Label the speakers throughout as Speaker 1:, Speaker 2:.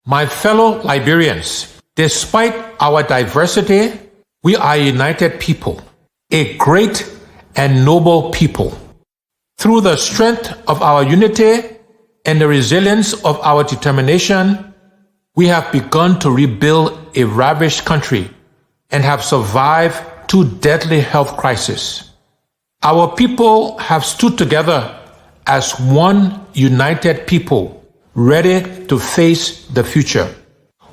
Speaker 1: My fellow Liberians, despite our diversity, we are a united people, a great and noble people. Through the strength of our unity and the resilience of our determination, we have begun to rebuild a ravished country and have survived 2 deadly health crises. Our people have stood together as one united people, ready to face the future.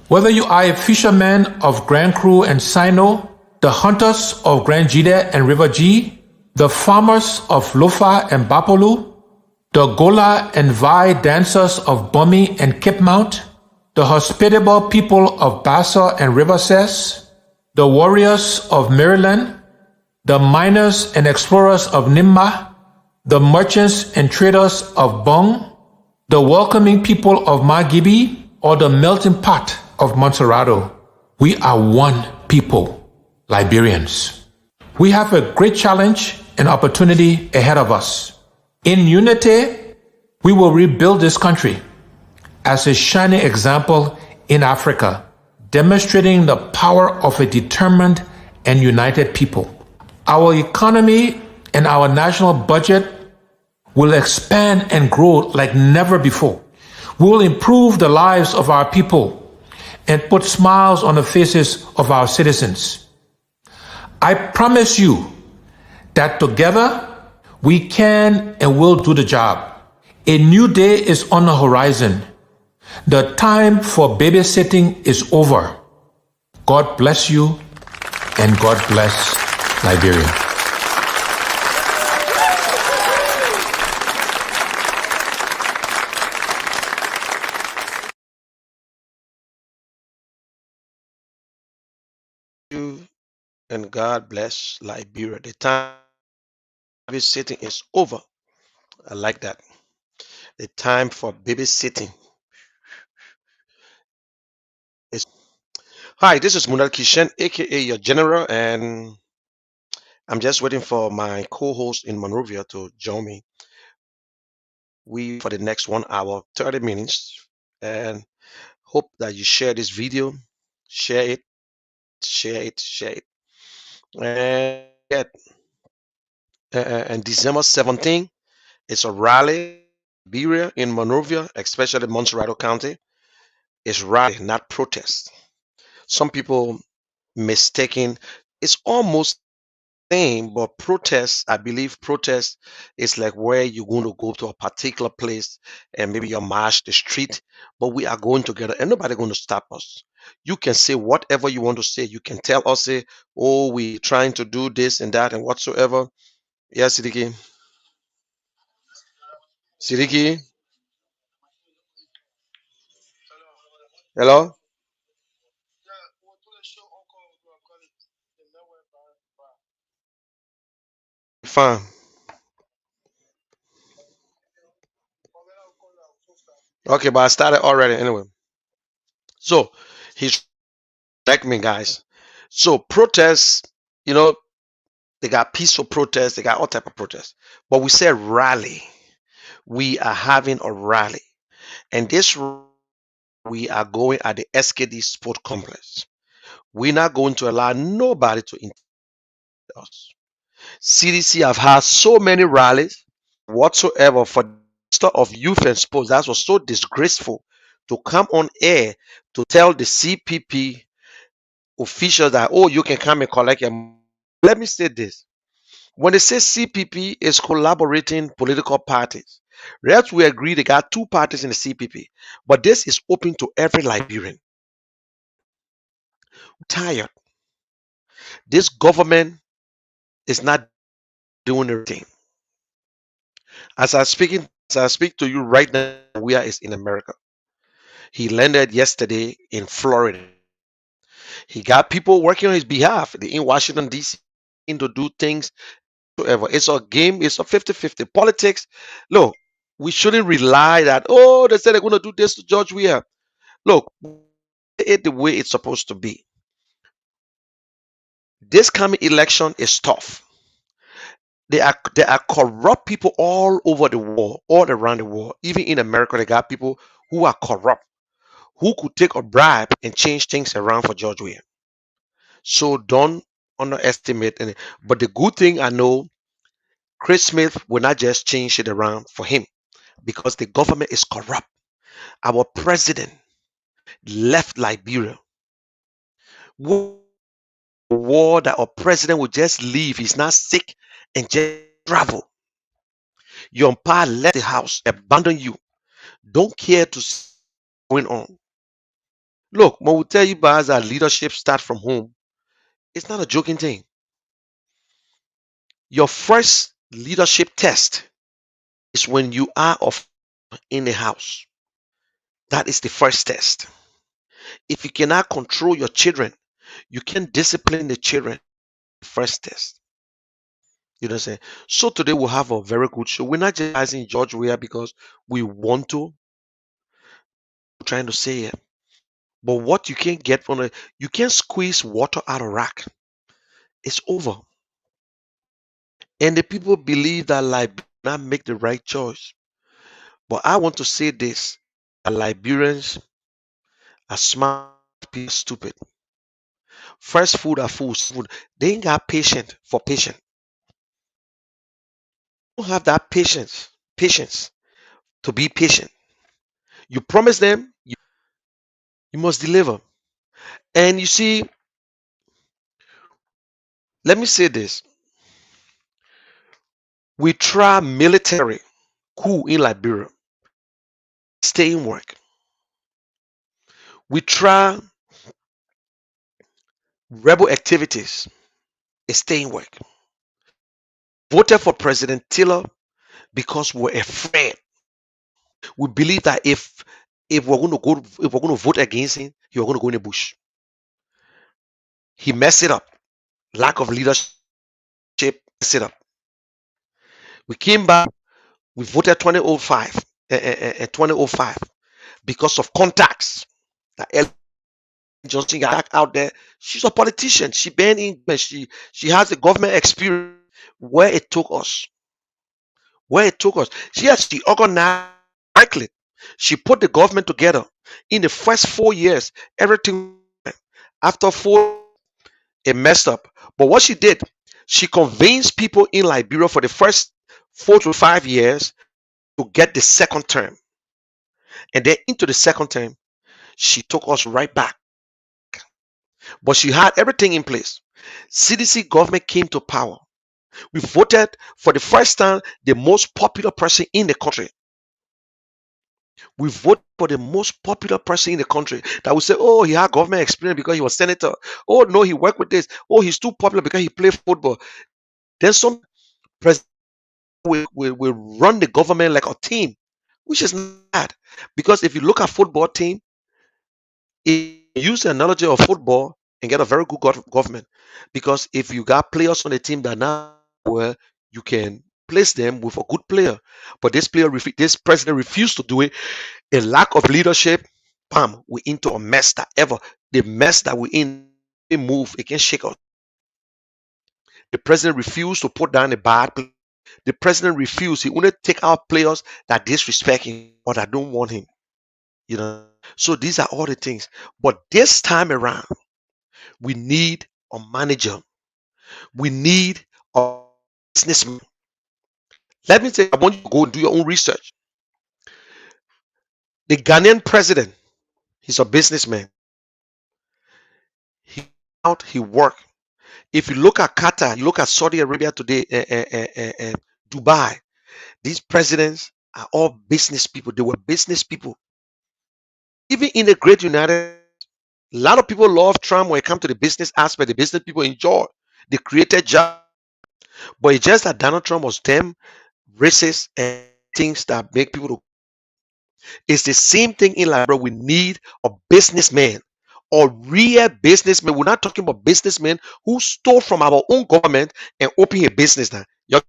Speaker 1: Whether you are a fisherman of Grand Cru and Sino, the hunters of Grand Jide and River G, the farmers of Lofa and Bapolu, the Gola and Vai dancers of Bumi and Cape Mount, the hospitable people of Bassa and River Cess, the warriors of Maryland, the miners and explorers of Nimba, the merchants and traders of Bong, the welcoming people of Magibi, or the melting pot of Montserrado. We are one people, Liberians. We have a great challenge and opportunity ahead of us. In unity, we will rebuild this country as a shining example in Africa, demonstrating the power of a determined and united people. Our economy and our national budget will expand and grow like never before. We will improve the lives of our people and put smiles on the faces of our citizens. I promise you that together we can and will do the job. A new day is on the horizon. The time for babysitting is over. God bless you and God bless Liberia.
Speaker 2: You and God bless Liberia. The time babysitting is over. I like that. The time for babysitting is. Hi, this is Munal Kishen, aka your general, and I'm just waiting for my co-host in Monrovia to join me. We for the next 1 hour, 30 minutes, and hope that you share this video, share it, share it, share it, and get. And December 17th, it's a rally in Liberia in Monrovia, especially Montserrado County. It's rally, not protest. Some people mistaken. It's almost the same, but protest, I believe protest is like where you're going to go to a particular place and maybe you march the street, but we are going together and nobody going to stop us. You can say whatever you want to say. You can tell us, say, oh, we trying to do this and that and whatsoever. Yes, Sidiki. Sidiki, hello? Fine. Okay, but I started already anyway. So he's like me, guys. So protests, you know, they got peaceful protests, they got all type of protests. But we said rally. We are having a rally. And this we are going at the SKD Sport Complex. We're not going to allow nobody to interrupt us. CDC have had so many rallies whatsoever for the Minister of Youth and Sports. That was so disgraceful to come on air to tell the CPP officials that, oh, you can come and collect your money. Let me say this. When they say CPP is collaborating political parties, yes, we agree they got 2 parties in the CPP, but this is open to every Liberian. We're tired. This government is not doing anything. As I speak to you right now, we are is in America. He landed yesterday in Florida. He got people working on his behalf in Washington, D.C. to do things. Whatever. It's a game, it's a 50-50. Politics, look, we shouldn't rely that, oh, they said they're going to do this to George Weah. Look, it the way it's supposed to be. This coming election is tough. There are corrupt people all over the world, all around the world. Even in America, they got people who are corrupt, who could take a bribe and change things around for George Weah. So don't underestimate any. But the good thing I know, Chris Smith will not just change it around for him because the government is corrupt. Our president left Liberia. War that our president will just leave. He's not sick and just travel. Your umpire left the house, abandon you. Don't care to see what's going on. Look, when we tell you guys that leadership starts from home, it's not a joking thing. Your first leadership test is when you are in the house. That is the first test. If you cannot control your children, you can discipline the children. First test. You know what I'm saying? So today we'll have a very good show. We're not just asking George Weah because we want to. We're trying to say it. But what you can get from it, you can squeeze water out of rock. It's over. And the people believe that Liberia not make the right choice. But I want to say this: that Liberians are smart, people stupid. First food are food. They ain't got patience for patient. Don't have that patience to be patient. You promise them, you must deliver. And you see, let me say this: we try military coup in Liberia, staying work. We try rebel activities, it's staying work. Voted for President Taylor because we're afraid. We believe that if we're going to vote against him, you're going to go in the bush. He messed it up. Lack of leadership messed it up. We came back. We voted 2005 because of contacts. That Ellen Johnson got out there. She's a politician. She been in. She has the government experience. Where it took us. She organized correctly. She put the government together. In the first 4 years, everything after 4 it messed up. But what she did, she convinced people in Liberia for the first 4 to 5 years to get the second term. And then into the second term, she took us right back. But she had everything in place. CDC government came to power. We voted for the first time the most popular person in the country. We vote for the most popular person in the country that will say, oh, he had government experience because he was senator. Oh, no, he worked with this. Oh, he's too popular because he played football. Then some president will run the government like a team, which is not bad. Because if you look at football team, use the analogy of football and get a very good government. Because if you got players on the team that now well, you can place them with a good player. But this president refused to do it. A lack of leadership, bam, we into a mess that ever the mess that we in move, it can shake us. The president refused to put down a bad player. The president refused. He only take out players that disrespect him or that don't want him. You know. So these are all the things. But this time around, we need a manager. We need a businessman. Let me say, I want you to go and do your own research. The Ghanaian president, he's a businessman. He out, he work. If you look at Qatar, you look at Saudi Arabia today, Dubai, these presidents are all business people. They were business people. Even in the great United, a lot of people love Trump when it comes to the business aspect. The business people enjoy. They created jobs. But it's just that Donald Trump was damn racist and things that make people. It's the same thing in Liberia. We need a businessman or real businessman. We're not talking about businessmen who stole from our own government and open a business now. You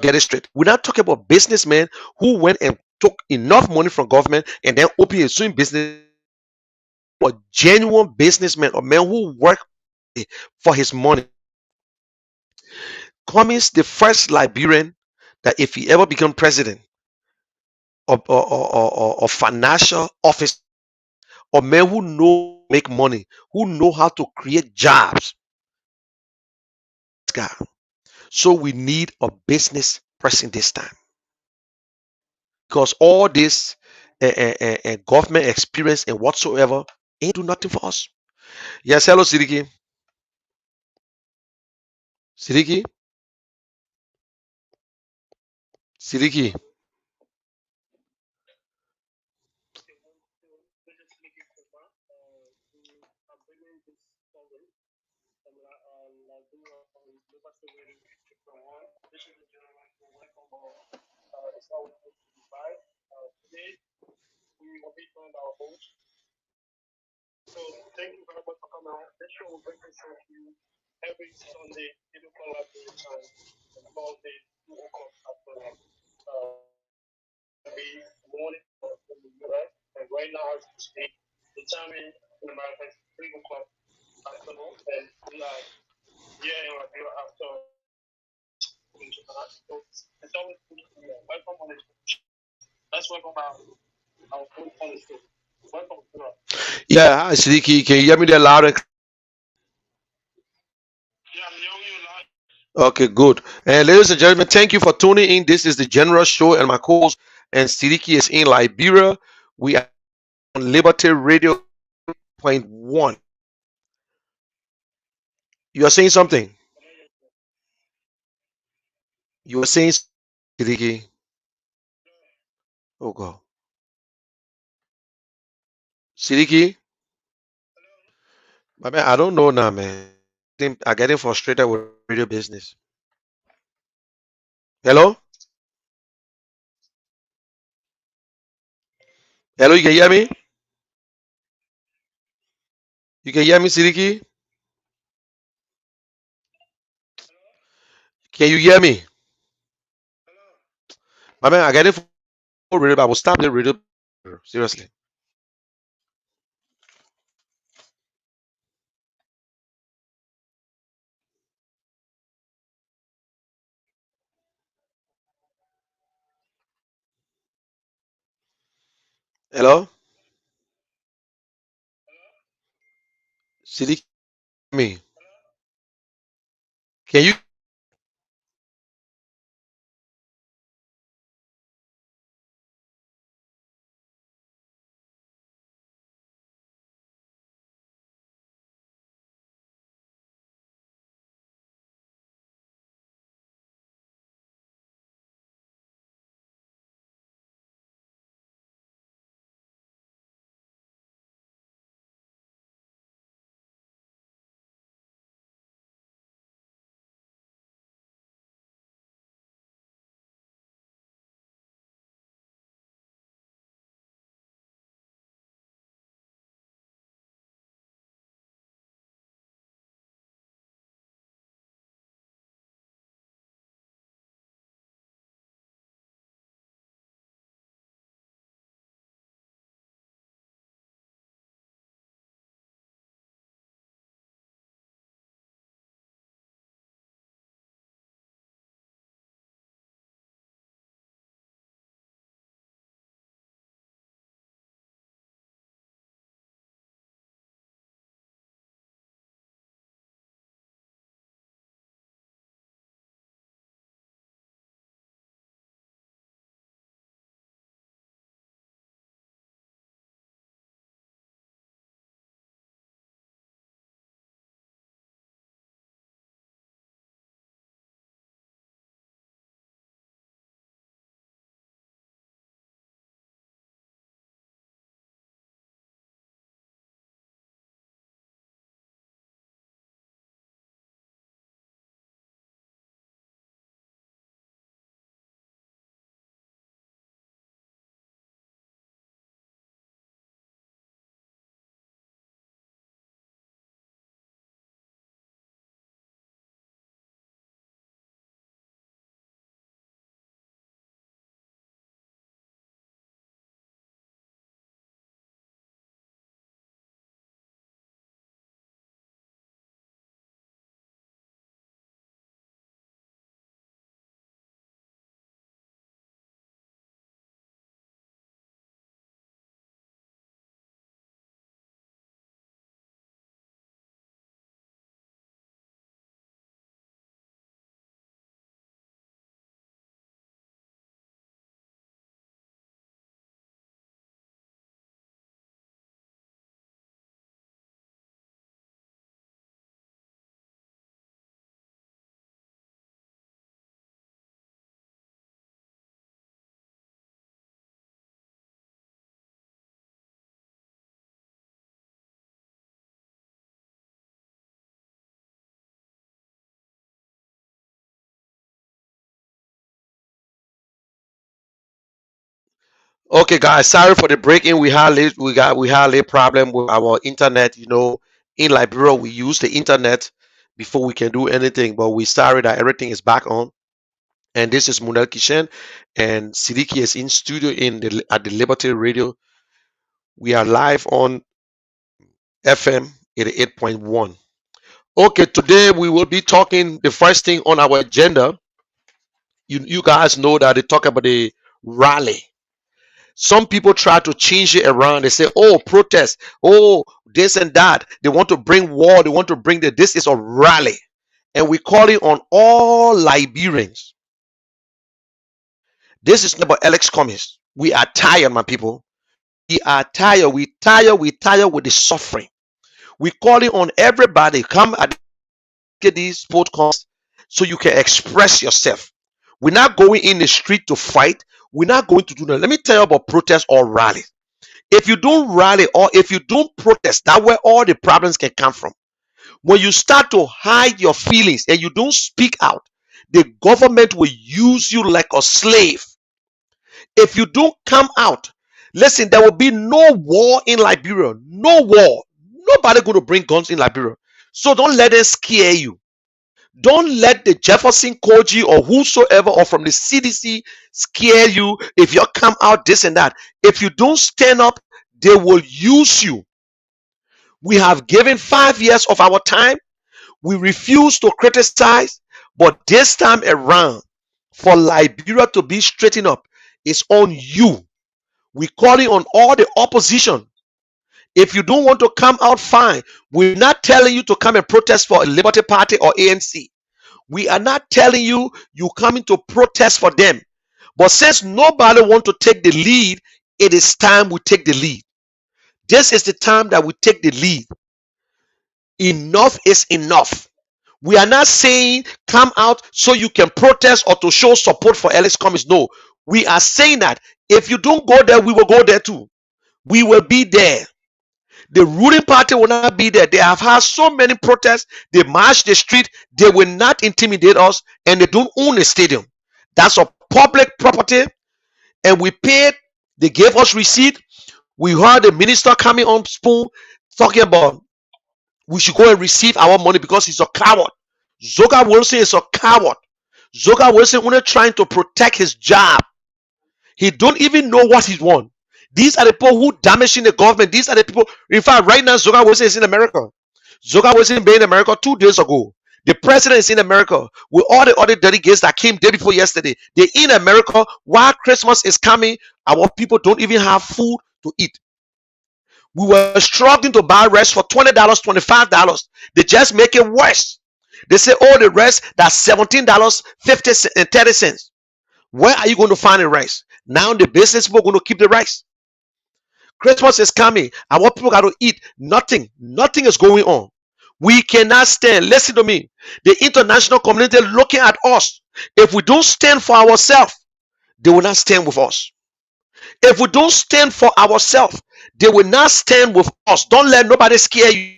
Speaker 2: get it straight. We're not talking about businessmen who went and took enough money from government and then open a swing business. A genuine businessman or man who work for his money. Cummings, the first Liberian that if he ever become president or financial officer, or men who know make money, who know how to create jobs. God. So we need a business person this time because all this government experience and whatsoever ain't do nothing for us. Yes, hello, Sidiki. Sidiki, Sidiki. Yeah, hi, Sidiki. Can you hear me there loud and okay, good. And ladies and gentlemen, thank you for tuning in. This is the General Show, and my co-host and Sidiki is in Liberia. We are on Liberty Radio Point One. You are saying something. You are saying Sidiki. Oh God, Sidiki. My man, I don't know now, man. I getting frustrated with radio business. Hello, hello. You can hear me? You can hear me, Sidiki? Can you hear me? My man, I getting for radio. I will stop the radio. Seriously. Hello, Sidiki. Me. Can you Okay, guys, sorry for the break-in. We had a little problem with our internet. In Liberia, we use the internet before we can do anything, but we sorry that everything is back on. And this is Munel Kishen, and Sidiki is in studio at the Liberty Radio. We are live on FM 88.1. Okay, today we will be talking. The first thing on our agenda, you guys know that they talk about the rally. Some people try to change it around. They say, oh, protest, oh, this and that. They want to bring war. They want to bring this is a rally. And we call it on all Liberians. This is not about Alex Cummings. We are tired, my people. We are tired. We tired with the suffering. We call it on everybody. Come at these podcasts so you can express yourself. We're not going in the street to fight. We're not going to do that. Let me tell you about protest or rally. If you don't rally or if you don't protest, that's where all the problems can come from. When you start to hide your feelings and you don't speak out, the government will use you like a slave. If you don't come out, listen, there will be no war in Liberia. No war. Nobody going to bring guns in Liberia. So don't let them scare you. Don't let the Jefferson Koji or whosoever or from the CDC scare you if you come out this and that. If you don't stand up, they will use you. We have given 5 years of our time. We refuse to criticize, but this time around, for Liberia to be straightened up, it's on you. We call it on all the opposition. If you don't want to come out, fine. We're not telling you to come and protest for a Liberty Party or ANC. We are not telling you coming to protest for them. But since nobody want to take the lead, it is time we take the lead. This is the time that we take the lead. Enough is enough. We are not saying come out so you can protest or to show support for Alex Cummings. No, we are saying that if you don't go there, we will go there too. We will be there. The ruling party will not be there. They have had so many protests. They march the street. They will not intimidate us, and they don't own a stadium. That's a public property, and we paid. They gave us receipt. We heard the minister coming on spoon talking about we should go and receive our money because he's a coward. Zoga Wilson is a coward. Zoga Wilson only trying to protect his job. He don't even know what he wants. These are the people who damaging the government. These are the people. In fact, right now, Zoga Wilson is in America. Zoga Wilson been in America 2 days ago. The president is in America with all the other delegates that came day before yesterday. They're in America while Christmas is coming. Our people don't even have food to eat. We were struggling to buy rice for $20, $25. They just make it worse. They say, oh, the rice that's $17.50 and 30 cents. Where are you going to find the rice? Now the business people are going to keep the rice. Christmas is coming. Our people got to eat. Nothing is going on. We cannot stand. Listen to me. The international community looking at us. If we don't stand for ourselves, they will not stand with us. If we don't stand for ourselves, they will not stand with us. Don't let nobody scare you.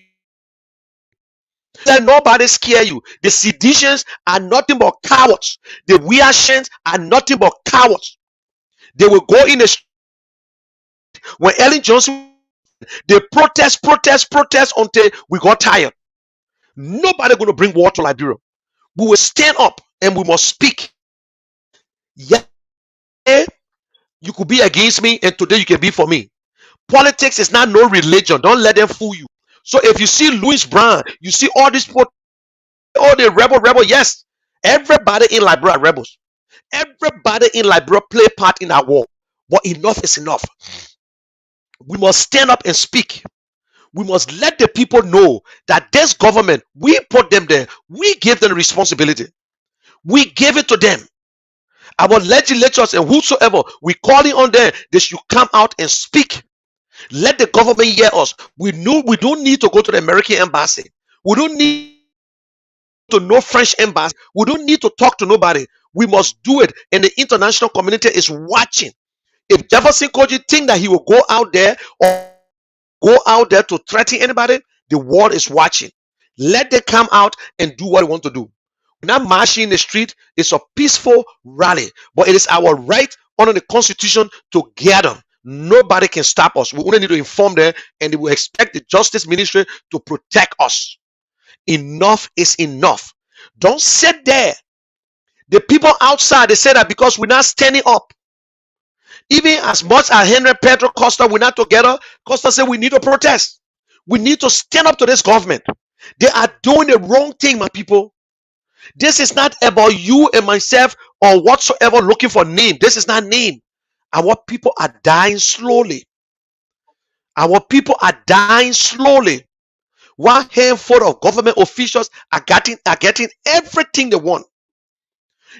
Speaker 2: Let nobody scare you. The seditionists are nothing but cowards. The Weashens are nothing but cowards. They will go in the street. When Ellen Johnson, they protest until we got tired. Nobody going to bring war to Liberia. We will stand up and we must speak. Yeah, you could be against me and today you can be for me. Politics is not no religion. Don't let them fool you. So if you see Louis Brown, you see all these people, all the rebel, yes. Everybody in Liberia are rebels. Everybody in Liberia play part in our war. But enough is enough. We must stand up and speak. We must let the people know that this government, we put them there. We give them the responsibility. We give it to them. Our legislators and whosoever, we calling on them, they should come out and speak. Let the government hear us. We don't need to go to the American embassy. We don't need to no French embassy. We don't need to talk to nobody. We must do it. And the international community is watching. If Jefferson Koji think that he will go out there or go out there to threaten anybody, the world is watching. Let them come out and do what they want to do. We're not marching in the street. It's a peaceful rally, but it is our right. under the constitution together. Nobody can stop us. We only need to inform them, and they will expect the justice ministry to protect us. Enough is enough. Don't sit there. The people outside, they say that because we're not standing up. Even as much as Henry Pedro Costa, we're not together. Costa said we need to protest. We need to stand up to this government. They are doing the wrong thing, my people. This is not about you and myself or whatsoever looking for name. This is not name. Our people are dying slowly. Our people are dying slowly. One handful of government officials are getting everything they want.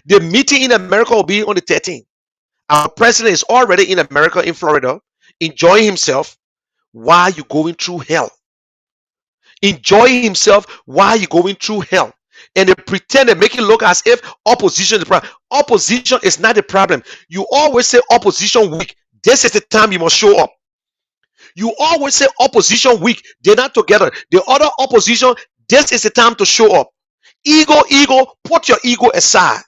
Speaker 2: The meeting in America will be on the 13th. Our president is already in America, in Florida, enjoying himself while you're going through hell. Enjoying himself while you're going through hell. And they pretend and make it look as if opposition is the problem. Opposition is not the problem. You always say opposition weak. This is the time you must show up. You always say opposition weak. They're not together. The other opposition, this is the time to show up. Ego, put your ego aside.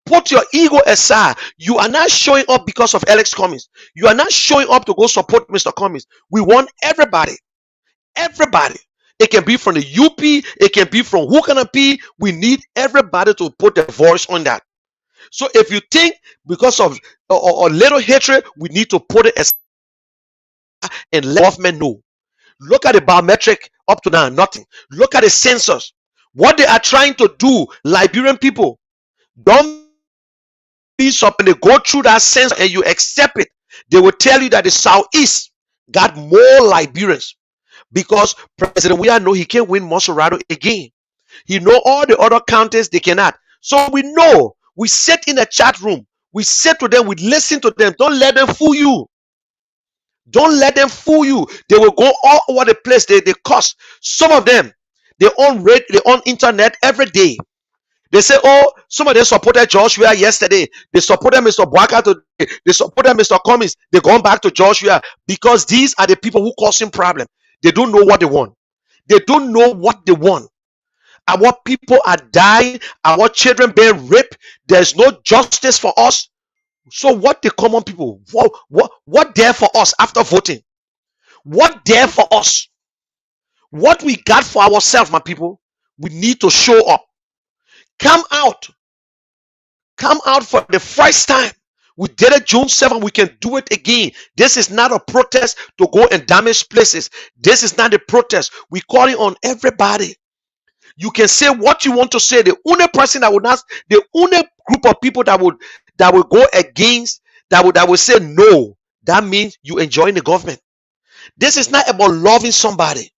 Speaker 2: Put your ego aside. You are not showing up because of Alex Cummings. You are not showing up to go support Mr. Cummings. We want everybody. Everybody. It can be from the UP. It can be from who can it be. We need everybody to put their voice on that. So if you think because of a little hatred, we need to put it aside and let government know. Look at the biometric up to now, nothing. Look at the census. What they are trying to do, Liberian people, don't up and they go through that census and you accept it. They will tell you that the Southeast got more Liberians because President Weah know he can't win Monserrato again. He know all the other counties they cannot. So we know. We sit in a chat room. We sit to them. We listen to them. Don't let them fool you. Don't let them fool you. They will go all over the place. They cost. Some of them, they on radio, they on internet every day. They say, oh, some of them supported Joshua yesterday. They supported Mr. Boaka today. They supported Mr. Cummings. They're going back to Joshua because these are the people who causing problem. They don't know what they want. They don't know what they want. Our people are dying. Our children being raped. There's no justice for us. So what the common people? What there for us after voting? What there for us? What we got for ourselves, my people? We need to show up. Come out for the first time. We did it June 7th. We can do it again. This is not a protest to go and damage places. This is not a protest. We calling on everybody. You can say what you want to say. The only person that would not, the only group of people that would go against, that would say no, that means you enjoying the government. This is not about loving somebody.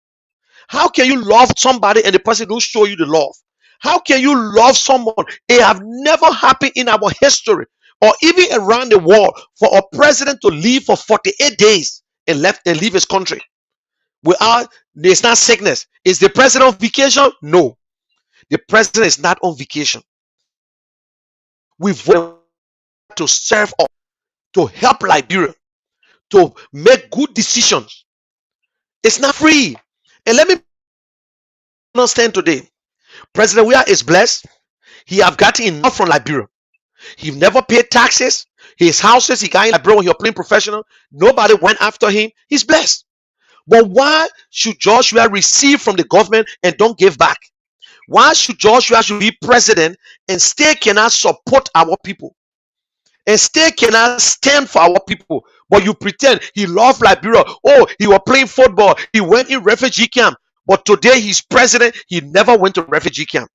Speaker 2: How can you love somebody and the person don't show you the love? How can you love someone? It have never happened in our history or even around the world for a president to leave for 48 days and leave his country. There's not sickness. Is the president on vacation? No. The president is not on vacation. We vote to serve us, to help Liberia, to make good decisions. It's not free. And let me understand today. President Weah is blessed. He have gotten enough from Liberia. He never paid taxes. His houses, he got in Liberia when he was playing professional. Nobody went after him. He's blessed. But why should Joshua receive from the government and don't give back? Why should Joshua be president and still cannot support our people? And still cannot stand for our people? But you pretend he loved Liberia. Oh, he was playing football. He went in refugee camp. But today he's president. He never went to refugee camp.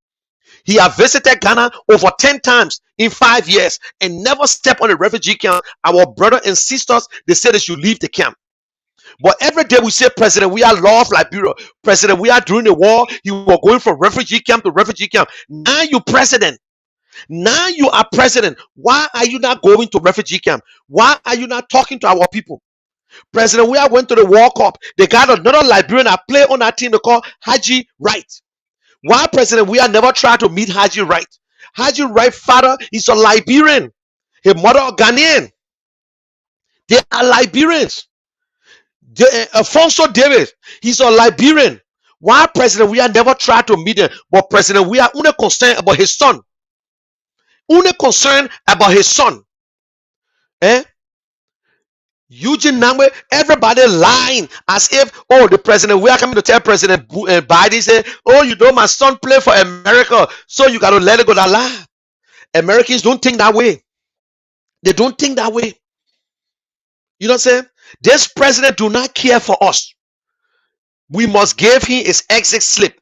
Speaker 2: He has visited Ghana over 10 times in 5 years and never stepped on a refugee camp. Our brothers and sisters, they said they should leave the camp. But every day we say, President, we are love Liberia. President, we are during the war. You were going from refugee camp to refugee camp. Now you're president. Now you are president. Why are you not going to refugee camp? Why are you not talking to our people? President, we are going to the World Cup. They got another Liberian that play on that team they call Haji Wright. Why President we are never tried to meet Haji Wright? Haji Wright father is a Liberian. His mother a Ghanaian. They are Liberians. Alfonso Davis, he's a Liberian. Why President we are never tried to meet him? But President we are only concerned about his son. Only concerned about his son. Eh? Eugene Nangwe, everybody lying as if, oh, the president, we are coming to tell President Biden, say, oh, you know, my son play for America, so you got to let it go. That lie. Americans don't think that way. They don't think that way. You know what I'm saying? This president do not care for us. We must give him his exit slip.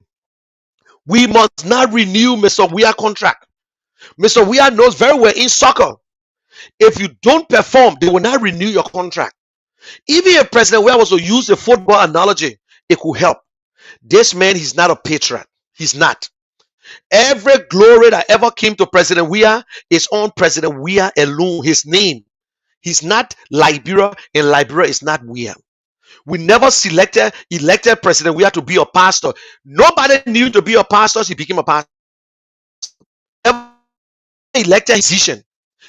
Speaker 2: We must not renew Mr. Weah contract. Mr. Weah knows very well in soccer, if you don't perform, they will not renew your contract. Even if President Weah was to use a football analogy, it could help. This man, he's not a patriot. He's not. Every glory that ever came to President Weah is on President Weah alone, his name. He's not Liberia, and Liberia is not Weah. We never elected President Weah to be a pastor. Nobody knew to be a pastor, so he became a pastor. Never elected musician.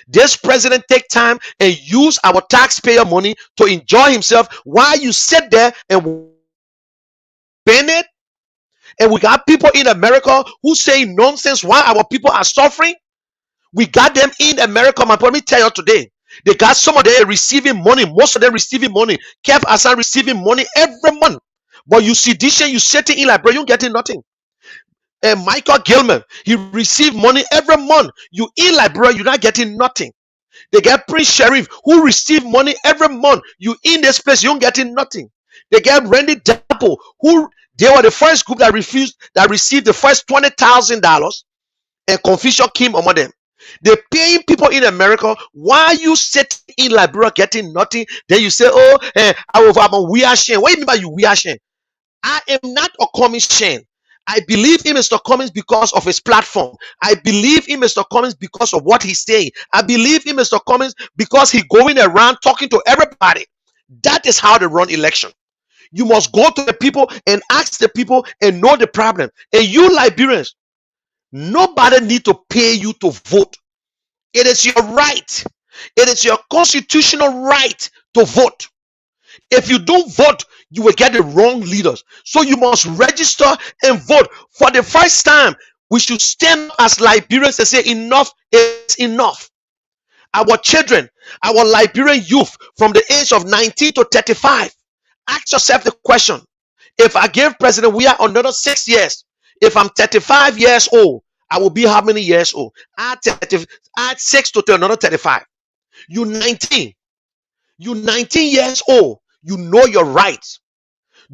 Speaker 2: This president take time and use our taxpayer money to enjoy himself while you sit there and spend it. And we got people in America who say nonsense while our people are suffering. We got them in America. Let me tell you today, they got some of them receiving money. Most of them receiving money. Kev Hassan receiving money every month. But you see this year, you sitting in Liberia, you getting nothing. And Michael Gilman, he received money every month. You in Liberia, you're not getting nothing. They get Prince Sheriff, who receive money every month. You in this place, you don't getting nothing. They get Randy Dapo, who they were the first group that received the first $20,000, and confusion came among them. They're paying people in America while you sit in Liberia getting nothing. Then you say, oh, I'm a Weah Shane. What do you mean by you Weah Shane? I am not a commission. I believe in Mr. Cummings because of his platform. I believe in Mr. Cummings because of what he's saying. I believe in Mr. Cummings because he's going around talking to everybody. That is how they run election. You must go to the people and ask the people and know the problem. And you Liberians, nobody need to pay you to vote. It is your right. It is your constitutional right to vote. If you don't vote, you will get the wrong leaders. So you must register and vote. For the first time, we should stand as Liberians and say enough is enough. Our children, our Liberian youth from the age of 19 to 35, ask yourself the question, if I give President Weah another 6 years, if I'm 35 years old, I will be how many years old? Add 6 to another 35. You 19. You 19 years old. You know your rights.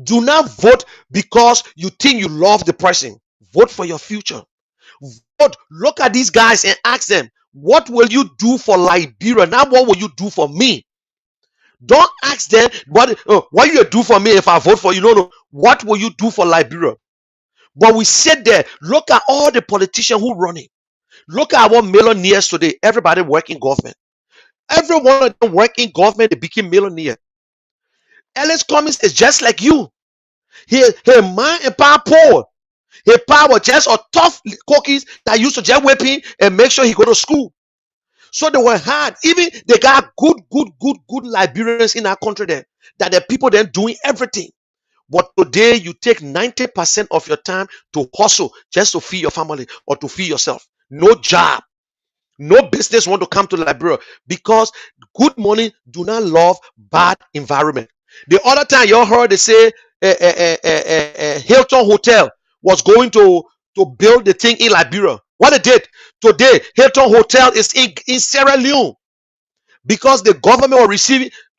Speaker 2: Do not vote because you think you love the person. Vote for your future. Vote. Look at these guys and ask them, what will you do for Liberia? Now, what will you do for me? Don't ask them what you do for me if I vote for you. No. What will you do for Liberia? But we sit there. Look at all the politicians who running. Look at our millionaires today. Everybody working government. Every one of them working government, they became millionaire. Ellis Cummings is just like you. He man and power poor. His power was just a tough cookies that used to just whip him and make sure he go to school. So they were hard. Even they got good Liberians in our country there, that the people then doing everything. But today you take 90% of your time to hustle just to feed your family or to feed yourself. No job. No business want to come to Liberia because good money do not love bad environment. The other time y'all heard they say Hilton Hotel was going to build the thing in Liberia. What they did today, Hilton Hotel is in Sierra Leone because the government was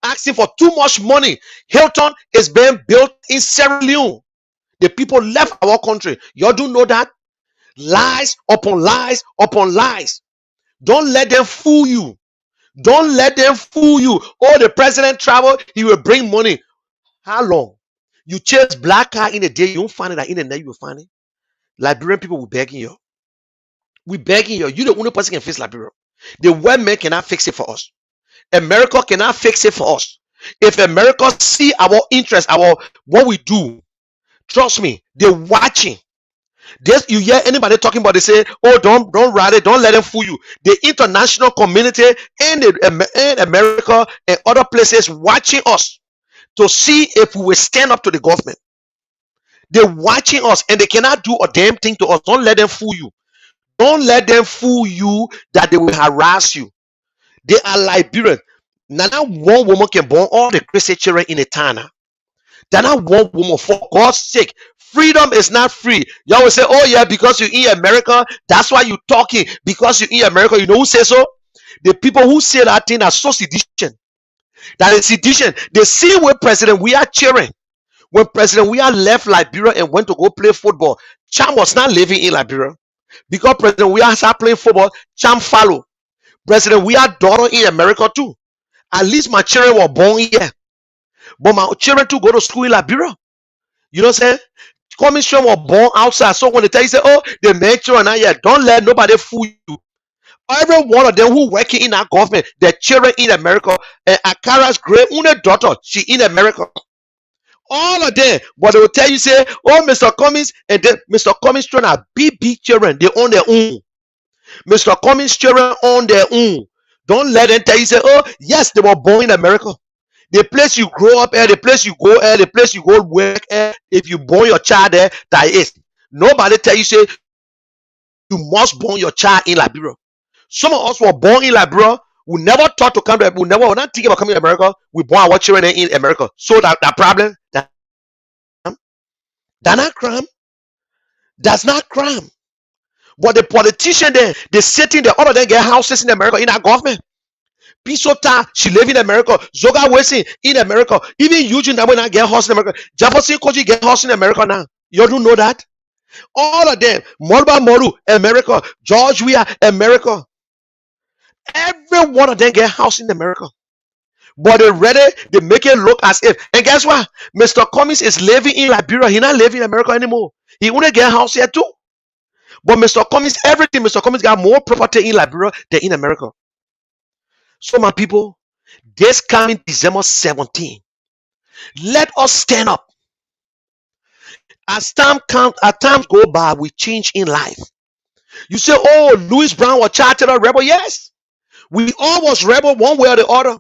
Speaker 2: asking for too much money. Hilton is being built in Sierra Leone. The people left our country. Y'all do know that? Lies upon lies upon lies. Don't let them fool you. Don't let them fool you. Oh, the president travel, he will bring money. How long? You chase black car in a day, you won't find it. That in the night you will find it. Liberian people will begging you. We begging you. You the only person can fix Liberia. The white man cannot fix it for us. America cannot fix it for us. If America see our interest, what we do, trust me, they're watching. This you hear anybody talking about, they say, oh, don't write it, don't let them fool you. The international community and America and other places watching us to see if we will stand up to the government. They're watching us and they cannot do a damn thing to us. Don't let them fool you. Don't let them fool you that they will harass you. They are Liberians. Now, not one woman can born all the Christian children in a town. Now, not one woman, for God's sake. Freedom is not free. Y'all will say, oh yeah, because you're in America, that's why you're talking. Because you're in America, you know who says so? The people who say that thing are so sedition. That is sedition. They see where President we are cheering. When President we are left Liberia and went to go play football, Cham was not living in Liberia. Because President we are start playing football, Cham follow. President we are daughter in America too. At least my children were born here. But my children too go to school in Liberia. You know what I'm saying? Commission were born outside. So when they tell you, say, oh, the men children are here, don't let nobody fool you. Every one of them who working in our government, their children in America, and Akara's great only daughter, she in America. All of them, but they will tell you, say, oh, Mr. Cummings, and then Mr. Cummings children are big children, they own their own. Mr. Cummings children own their own. Don't let them tell you, say, oh, yes, they were born in America. The place you grow up at, the place you go at, the place you go work at, if you born your child there, that is. Nobody tell you, say, you must born your child in Liberia. Some of us were born in Liberia. We never thought to come to, we never were not thinking about coming to America. We born our children in America. So that problem, that's not crime. That's not crime. But the politician there, they sitting there, all of them get houses in America in our government. Pisota, she live in America. Zoga Wessing in America. Even Eugene that when I get house in America. Jefferson Koji get house in America now. You don't know that? All of them. Morba Moru, America. George Weah, America. Every one of them get house in America. But they make it look as if. And guess what? Mr. Cummings is living in Liberia. He not living in America anymore. He only get house here too. But Mr. Cummings, everything, Mr. Cummings got more property in Liberia than in America. So my people, this coming December 17, let us stand up. As times go by, we change in life. You say, oh, Louis Brown was charted a rebel. Yes. We all was rebel one way or the other.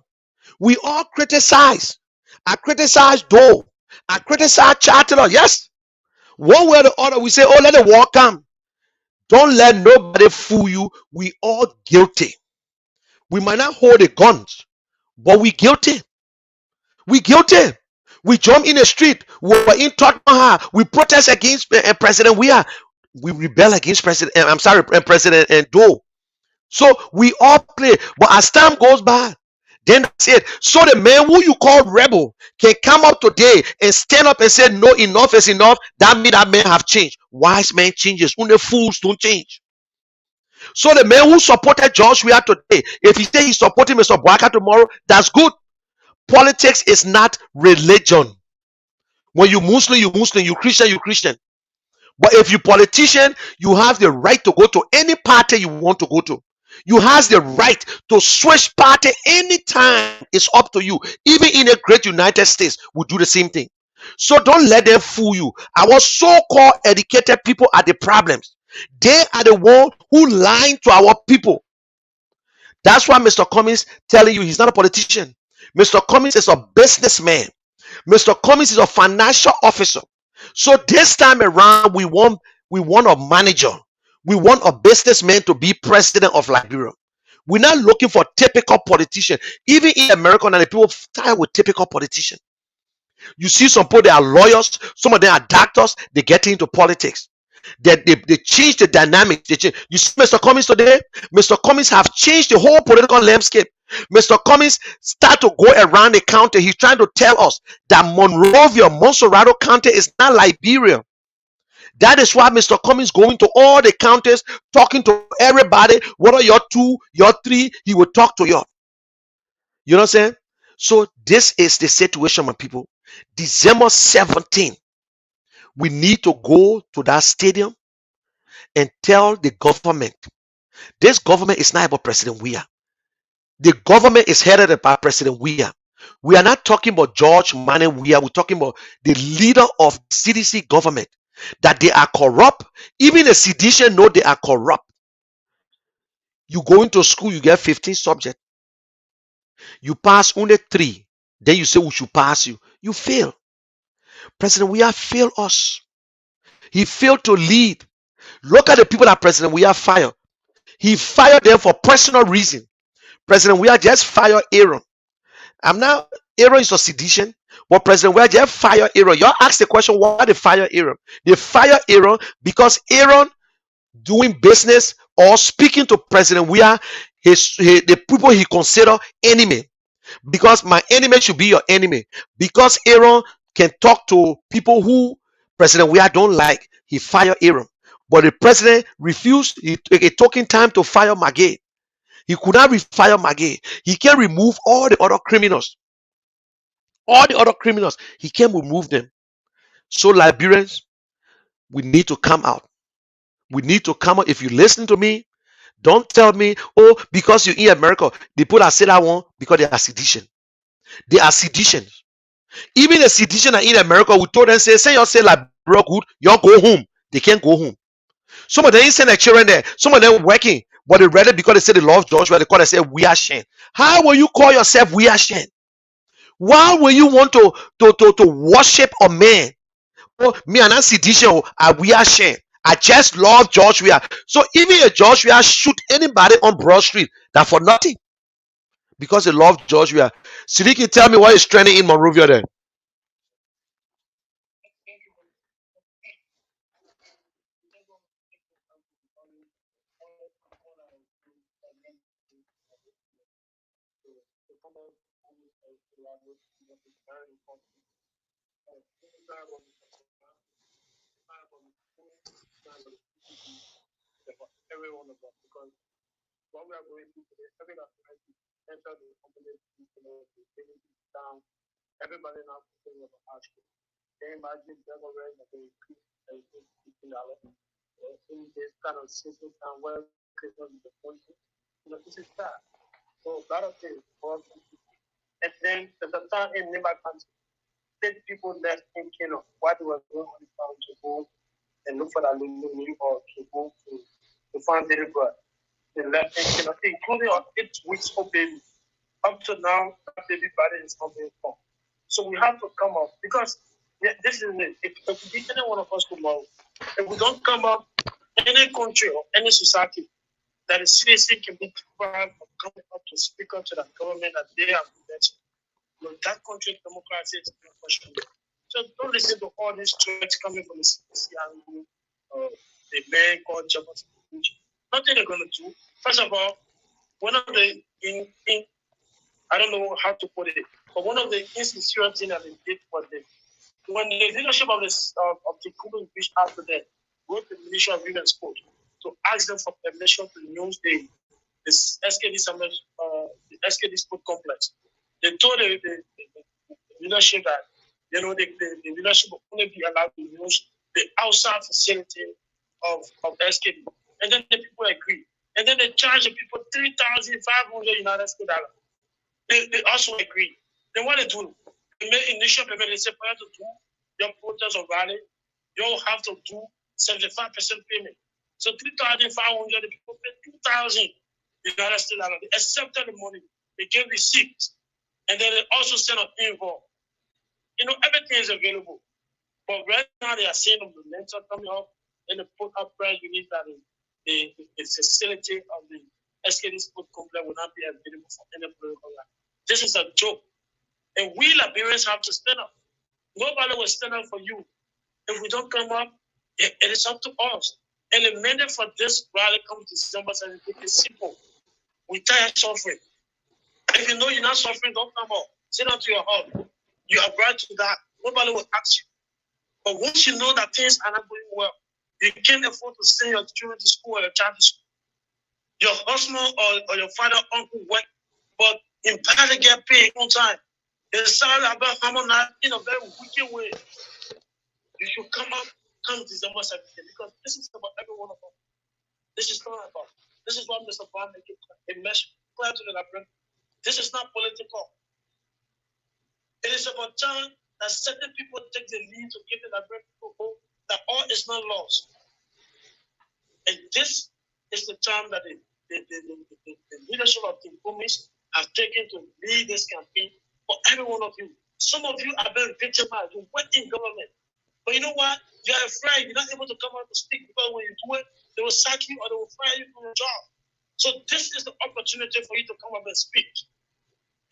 Speaker 2: We all criticize. I criticize Doe. I criticize Charter. Yes. One way or the other, we say, oh, let the war come. Don't let nobody fool you. We all guilty. We might not hold the guns, but we guilty. We guilty. We jump in the street. We were in Tottenham. We protest against President Weah. We rebel against President Doe. So we all play. But as time goes by, then that's it. So the man who you call rebel can come up today and stand up and say, no, enough is enough. That means that man have changed. Wise man changes. Only fools don't change. So the man who supported George Weah today, if he say he's supporting Mr. Boaka tomorrow, that's good. Politics is not religion. When you Muslim, you Muslim. You Christian, you Christian. But if you politician, you have the right to go to any party you want to go to. You have the right to switch party anytime. It's up to you. Even in a great United States, we do the same thing. So don't let them fool you. Our so-called educated people are the problems. They are the one who lying to our people. That's why Mr. Cummings telling you he's not a politician. Mr. Cummings is a businessman. Mr. Cummings is a financial officer. So this time around, we want a manager. We want a businessman to be president of Liberia. We're not looking for typical politician. Even in America, now the people tired with typical politician. You see some people, they are lawyers. Some of them are doctors. They get into politics. They change the dynamic. You see Mr. Cummings today? Mr. Cummings have changed the whole political landscape. Mr. Cummings start to go around the county. He's trying to tell us that Monrovia, Montserrado County is not Liberia. That is why Mr. Cummings going to all the counties, talking to everybody. What are your 2, your 3? He will talk to you. You know what I'm saying? So this is the situation, my people. December 17, we need to go to that stadium and tell the government. This government is not about President Weah. The government is headed by President Weah. We are not talking about George Manneh Weah. We're talking about the leader of CDC government. That they are corrupt. Even a sedition know they are corrupt. You go into school, you get 15 subjects. You pass only 3. Then you say we should pass you. You fail. President Weah failed us. He failed to lead. Look at the people that President Weah fired. He fired them for personal reason. President Weah just fired Aaron. I'm now Aaron is a sedition. But President Well just fire Aaron. Y'all ask the question why they fire Aaron. They fire Aaron because Aaron doing business or speaking to President Weah, the people he consider enemy. Because my enemy should be your enemy. Because Aaron can talk to people who President Weah don't like, he fire Aaron. But the president refused. He took a talking time to fire Magay. He could not fire Magay. He can remove all the other criminals. All the other criminals, he can remove them. So Liberians, we need to come out. We need to come out. If you listen to me, don't tell me, oh, because you're in America, the people that say that one because they are sedition. They are sedition. Even the sedition are in America, we told them, say you say like bro good, you go home. They can't go home. Some of them send their children there. Some of them working, but they read it because they say they love Joshua. They call they say we are Shen. How will you call yourself we are Shen? Why will you want to worship a man? Oh, me and that sedition, we are Shen. I just love Joshua. So even a Joshua shoot anybody on Broad Street, that for nothing. Because they love Joshua. Siddiqui, tell me what is trending in Monrovia then.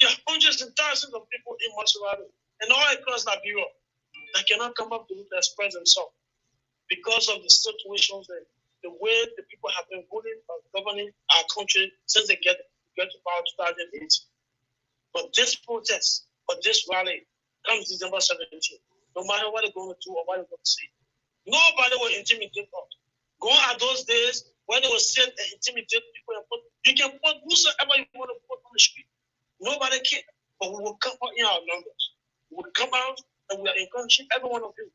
Speaker 3: There are hundreds and thousands of people in Maserati and all across Liberia that cannot come up to express themselves because of the situations and the way the people have been ruling or governing our country since they get to power 2008. But this protest or this rally comes December 17th. No matter what they're going to do or what they're going to say, nobody will intimidate us. Gone are those days when they will sit and intimidate people and you can put whosoever you want to put on the street. Nobody can. But we will come out in our numbers. We will come out and we are encouraging every one of you.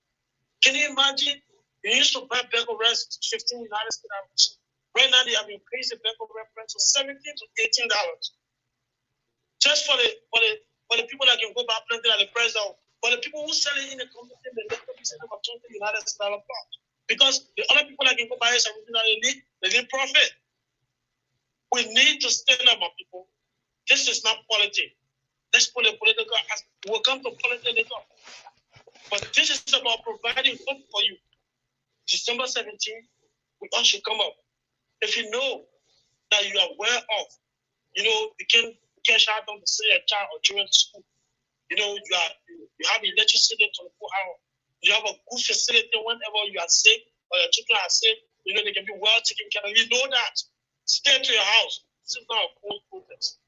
Speaker 3: Can you imagine? You used to buy bag of rice $15 United States. Right now they have increased the bag of rice price to $17 to $18. Just for the people that can go back plenty at the price of. For the people who sell it in the community, they let them sell them for $20 United States. Because the other people that can go buy it, they need profit. We need to stand up, my people. This is not politics. Let's put a political aspect. We'll come to politics later. But this is about providing hope for you. December 17th, we all should come up. If you know that you are well off, you can cash out on to send a child or children to school. You have electricity 24 hours. You have a good facility whenever you are sick or your children are sick. They can be well taken care of. You know that. Stay to your house. This is not a cold protest.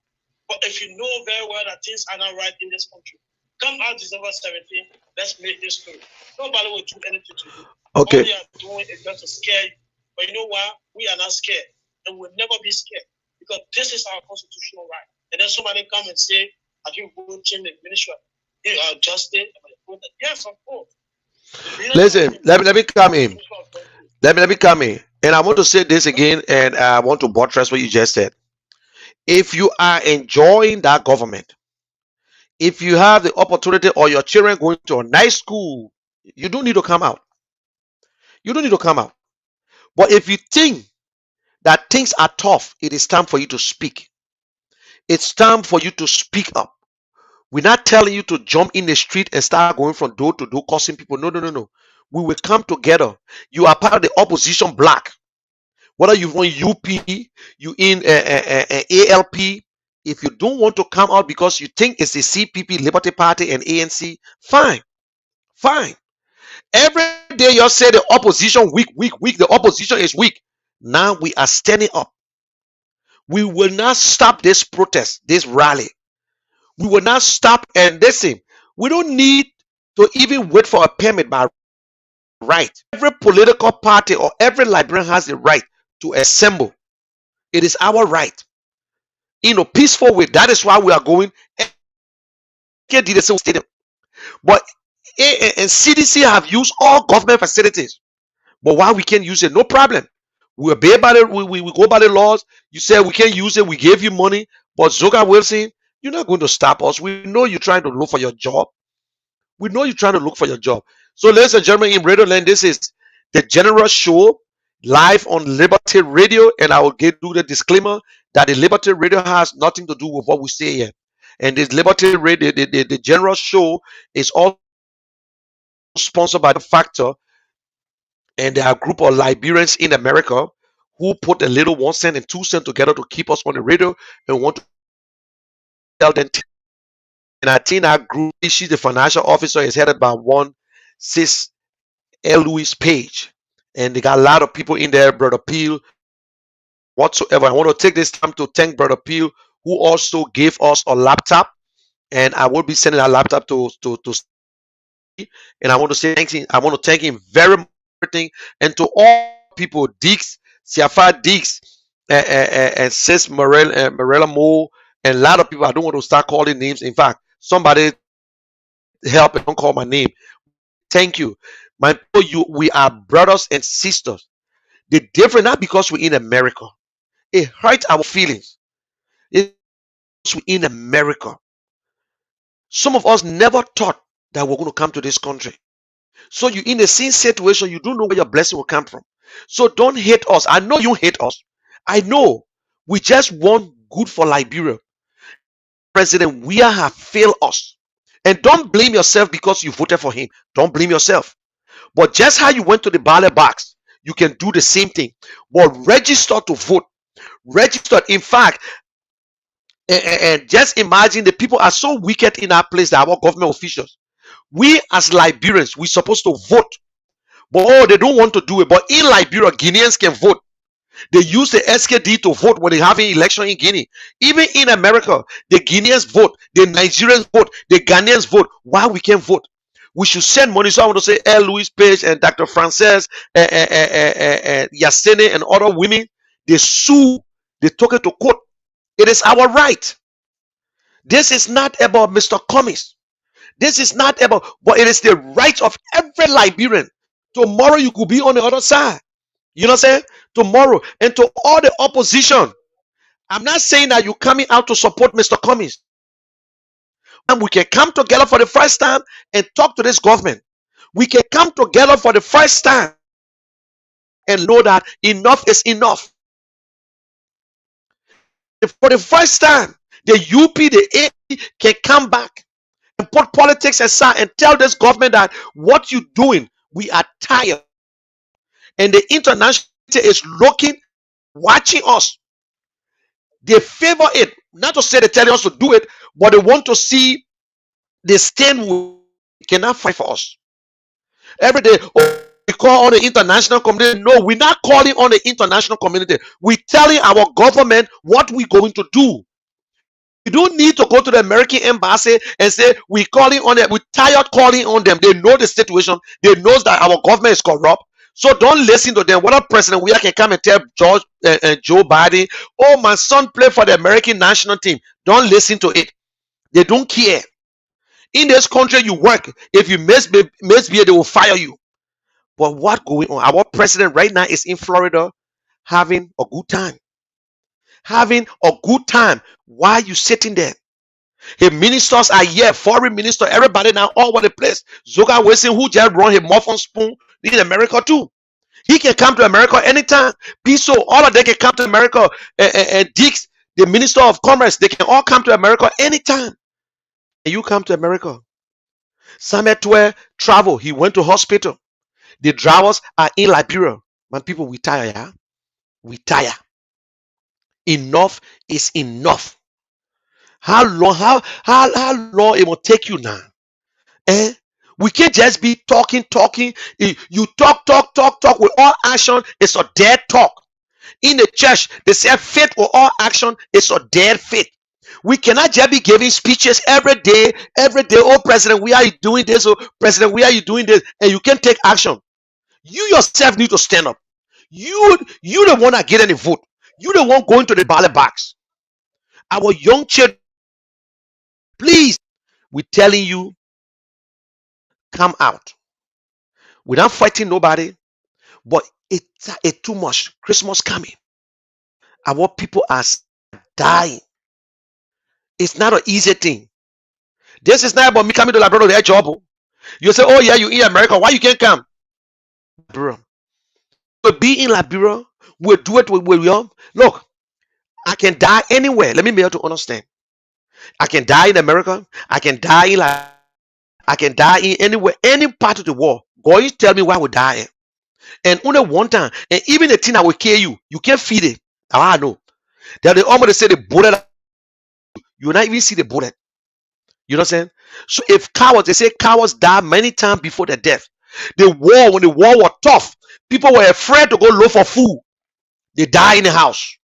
Speaker 3: But if you know very well that things are not right in this country, come out December 17th. Let's make this through. Nobody will do anything to you.
Speaker 2: Okay.
Speaker 3: All they are doing is just to scare you. But you know what? We are not scared. And we'll never be scared. Because this is our constitutional right. And then somebody come and say, have you voted in the ministry of justice? Yes, of course.
Speaker 2: Listen, let me come in. Let me come in. And I want to say this again, and I want to buttress what you just said. If you are enjoying that government, if you have the opportunity or your children going to a nice school, you don't need to come out. You don't need to come out. But if you think that things are tough, it is time for you to speak. It's time for you to speak up. We're not telling you to jump in the street and start going from door to door cursing people. No. We will come together. You are part of the opposition bloc. Whether you want UP, you in ALP, if you don't want to come out because you think it's the CPP, Liberty Party, and ANC, fine. Every day you say the opposition weak. The opposition is weak. Now we are standing up. We will not stop this protest, this rally. We will not stop. And listen, we don't need to even wait for a permit by right. Every political party or every Liberian has the right to assemble. It is our right in a peaceful way. That is why we are going. But and CDC have used all government facilities. But why we can't use it? No problem. We obey by the we go by the laws. You say we can't use it. We gave you money. But Zoga Wilson, you're not going to stop us. We know you're trying to look for your job. So, ladies and gentlemen, in Radio Land, this is the General Show live on Liberty Radio, and I will do the disclaimer that the Liberty Radio has nothing to do with what we say here. And this Liberty Radio, the General Show, is also sponsored by the Factor, and there are a group of Liberians in America who put a little 1 cent and 2 cents together to keep us on the radio and want to tell them. And I think that group, she's the financial officer, is headed by one Sis L. Louis Page. And they got a lot of people in there, Brother Peel, whatsoever. I want to take this time to thank Brother Peel, who also gave us a laptop. And I will be sending that laptop to and I want to say thank him. I want to thank him very much. And to all people, Dix, Siafa Dix, and Sis Morella Moore, and a lot of people. I don't want to start calling names. In fact, somebody help and don't call my name. Thank you. My people, we are brothers and sisters. The difference, not because we're in America. It hurts our feelings. It's because we're in America. Some of us never thought that we're going to come to this country. So you're in the same situation. You don't know where your blessing will come from. So don't hate us. I know you hate us. I know. We just want good for Liberia. President Weah have failed us. And don't blame yourself because you voted for him. Don't blame yourself. But just how you went to the ballot box, you can do the same thing. But register to vote. Register. In fact, And just imagine, the people are so wicked in our place that our government officials, we as Liberians, we're supposed to vote, but oh, they don't want to do it. But in Liberia, Guineans can vote. They use the SKD to vote when they have an election in Guinea. Even in America, the Guineans vote, the Nigerians vote, the Ghanaians vote. Why we can't vote? We should send money. So I want to say L. Louis Page and Dr. Frances Yasene and other women, they sue, they took it to court. It is our right. This is not about Mr. Cummings. This is not about, but it is the right of every Liberian. Tomorrow you could be on the other side. You know what I'm saying? Tomorrow. And to all the opposition, I'm not saying that you're coming out to support Mr. Cummings. And we can come together for the first time and talk to this government. We can come together for the first time and know that enough is enough. For the first time, the UP, the A can come back and put politics aside and tell this government that what you're doing, we are tired. And the international is looking, watching us. They favor it. Not to say they tell us to do it, but they want to see the stand we cannot fight for us. Every day, oh, we call on the international community. No, we're not calling on the international community. We're telling our government what we're going to do. You don't need to go to the American embassy and say we're calling on them. We're tired calling on them. They know the situation. They know that our government is corrupt. So don't listen to them. What a president we can come and tell Joe Biden, oh, my son played for the American national team. Don't listen to it. They don't care. In this country you work, if you misbehave, they will fire you. But what going on? Our president right now is in Florida having a good time. Having a good time. Why are you sitting there? His ministers are here, foreign minister, everybody now all over the place. Zoga Wilson, who just run his muffin spoon in America too. He can come to America anytime. Piso, all of them can come to America. And Dix, the minister of commerce, they can all come to America anytime. And you come to America. Samuel Twe travel. He went to hospital. The drivers are in Liberia. Man, people, we tire, yeah? We tire. Enough is enough. How long it will take you now? We can't just be talking. You talk with all action. It's a dead talk. In the church, they say faith with all action is a dead faith. We cannot just be giving speeches every day. Oh, president, why are you doing this? Oh, president, why are you doing this? And you can't take action. You yourself need to stand up. You the one that get any vote. You the one going to the ballot box. Our young children, please, we're telling you, come out. We're not fighting nobody, but it's too much. Christmas coming. Our people are dying. It's not an easy thing. This is not about me coming to Liberia to their job. You say, oh yeah, you in America. Why you can't come? Liberia. We'll be in Liberia. We'll do it with William. Look, I can die anywhere. Let me be able to understand. I can die in America. I can die in anywhere, any part of the world. God, you tell me why we die. And only one time. And even the thing that will kill you, you can't feed it. I know. That they almost say the bullet. You will not even see the bullet. You know what I'm saying? So if cowards, they say cowards die many times before their death. When the war was tough, people were afraid to go look for food. They die in the house.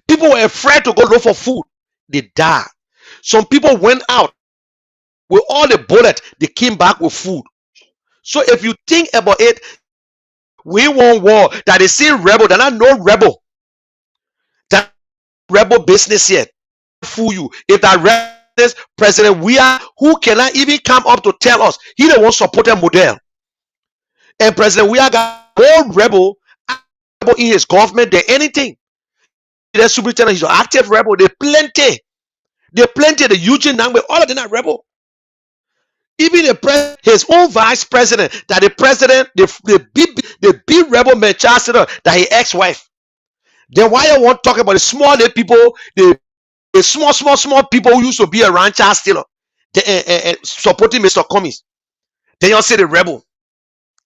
Speaker 2: People were afraid to go look for food. They die. Some people went out with all the bullets. They came back with food. So if you think about it, we want war. That they say rebel. They're not no rebel. That rebel business yet. Fool you. If that rebel president we are, who cannot even come up to tell us he the one supported model. And President we are got more rebel in his government than anything. The superintendent, he's an active rebel. They plenty. The Eugene Nangbe, all of them are rebel. Even his own vice president, that the president, the big rebel man chancellor, that his ex-wife. Then why you want to talk about the small people, the small people who used to be around Charles Taylor, supporting Mr. Cummings? Then you say the rebel.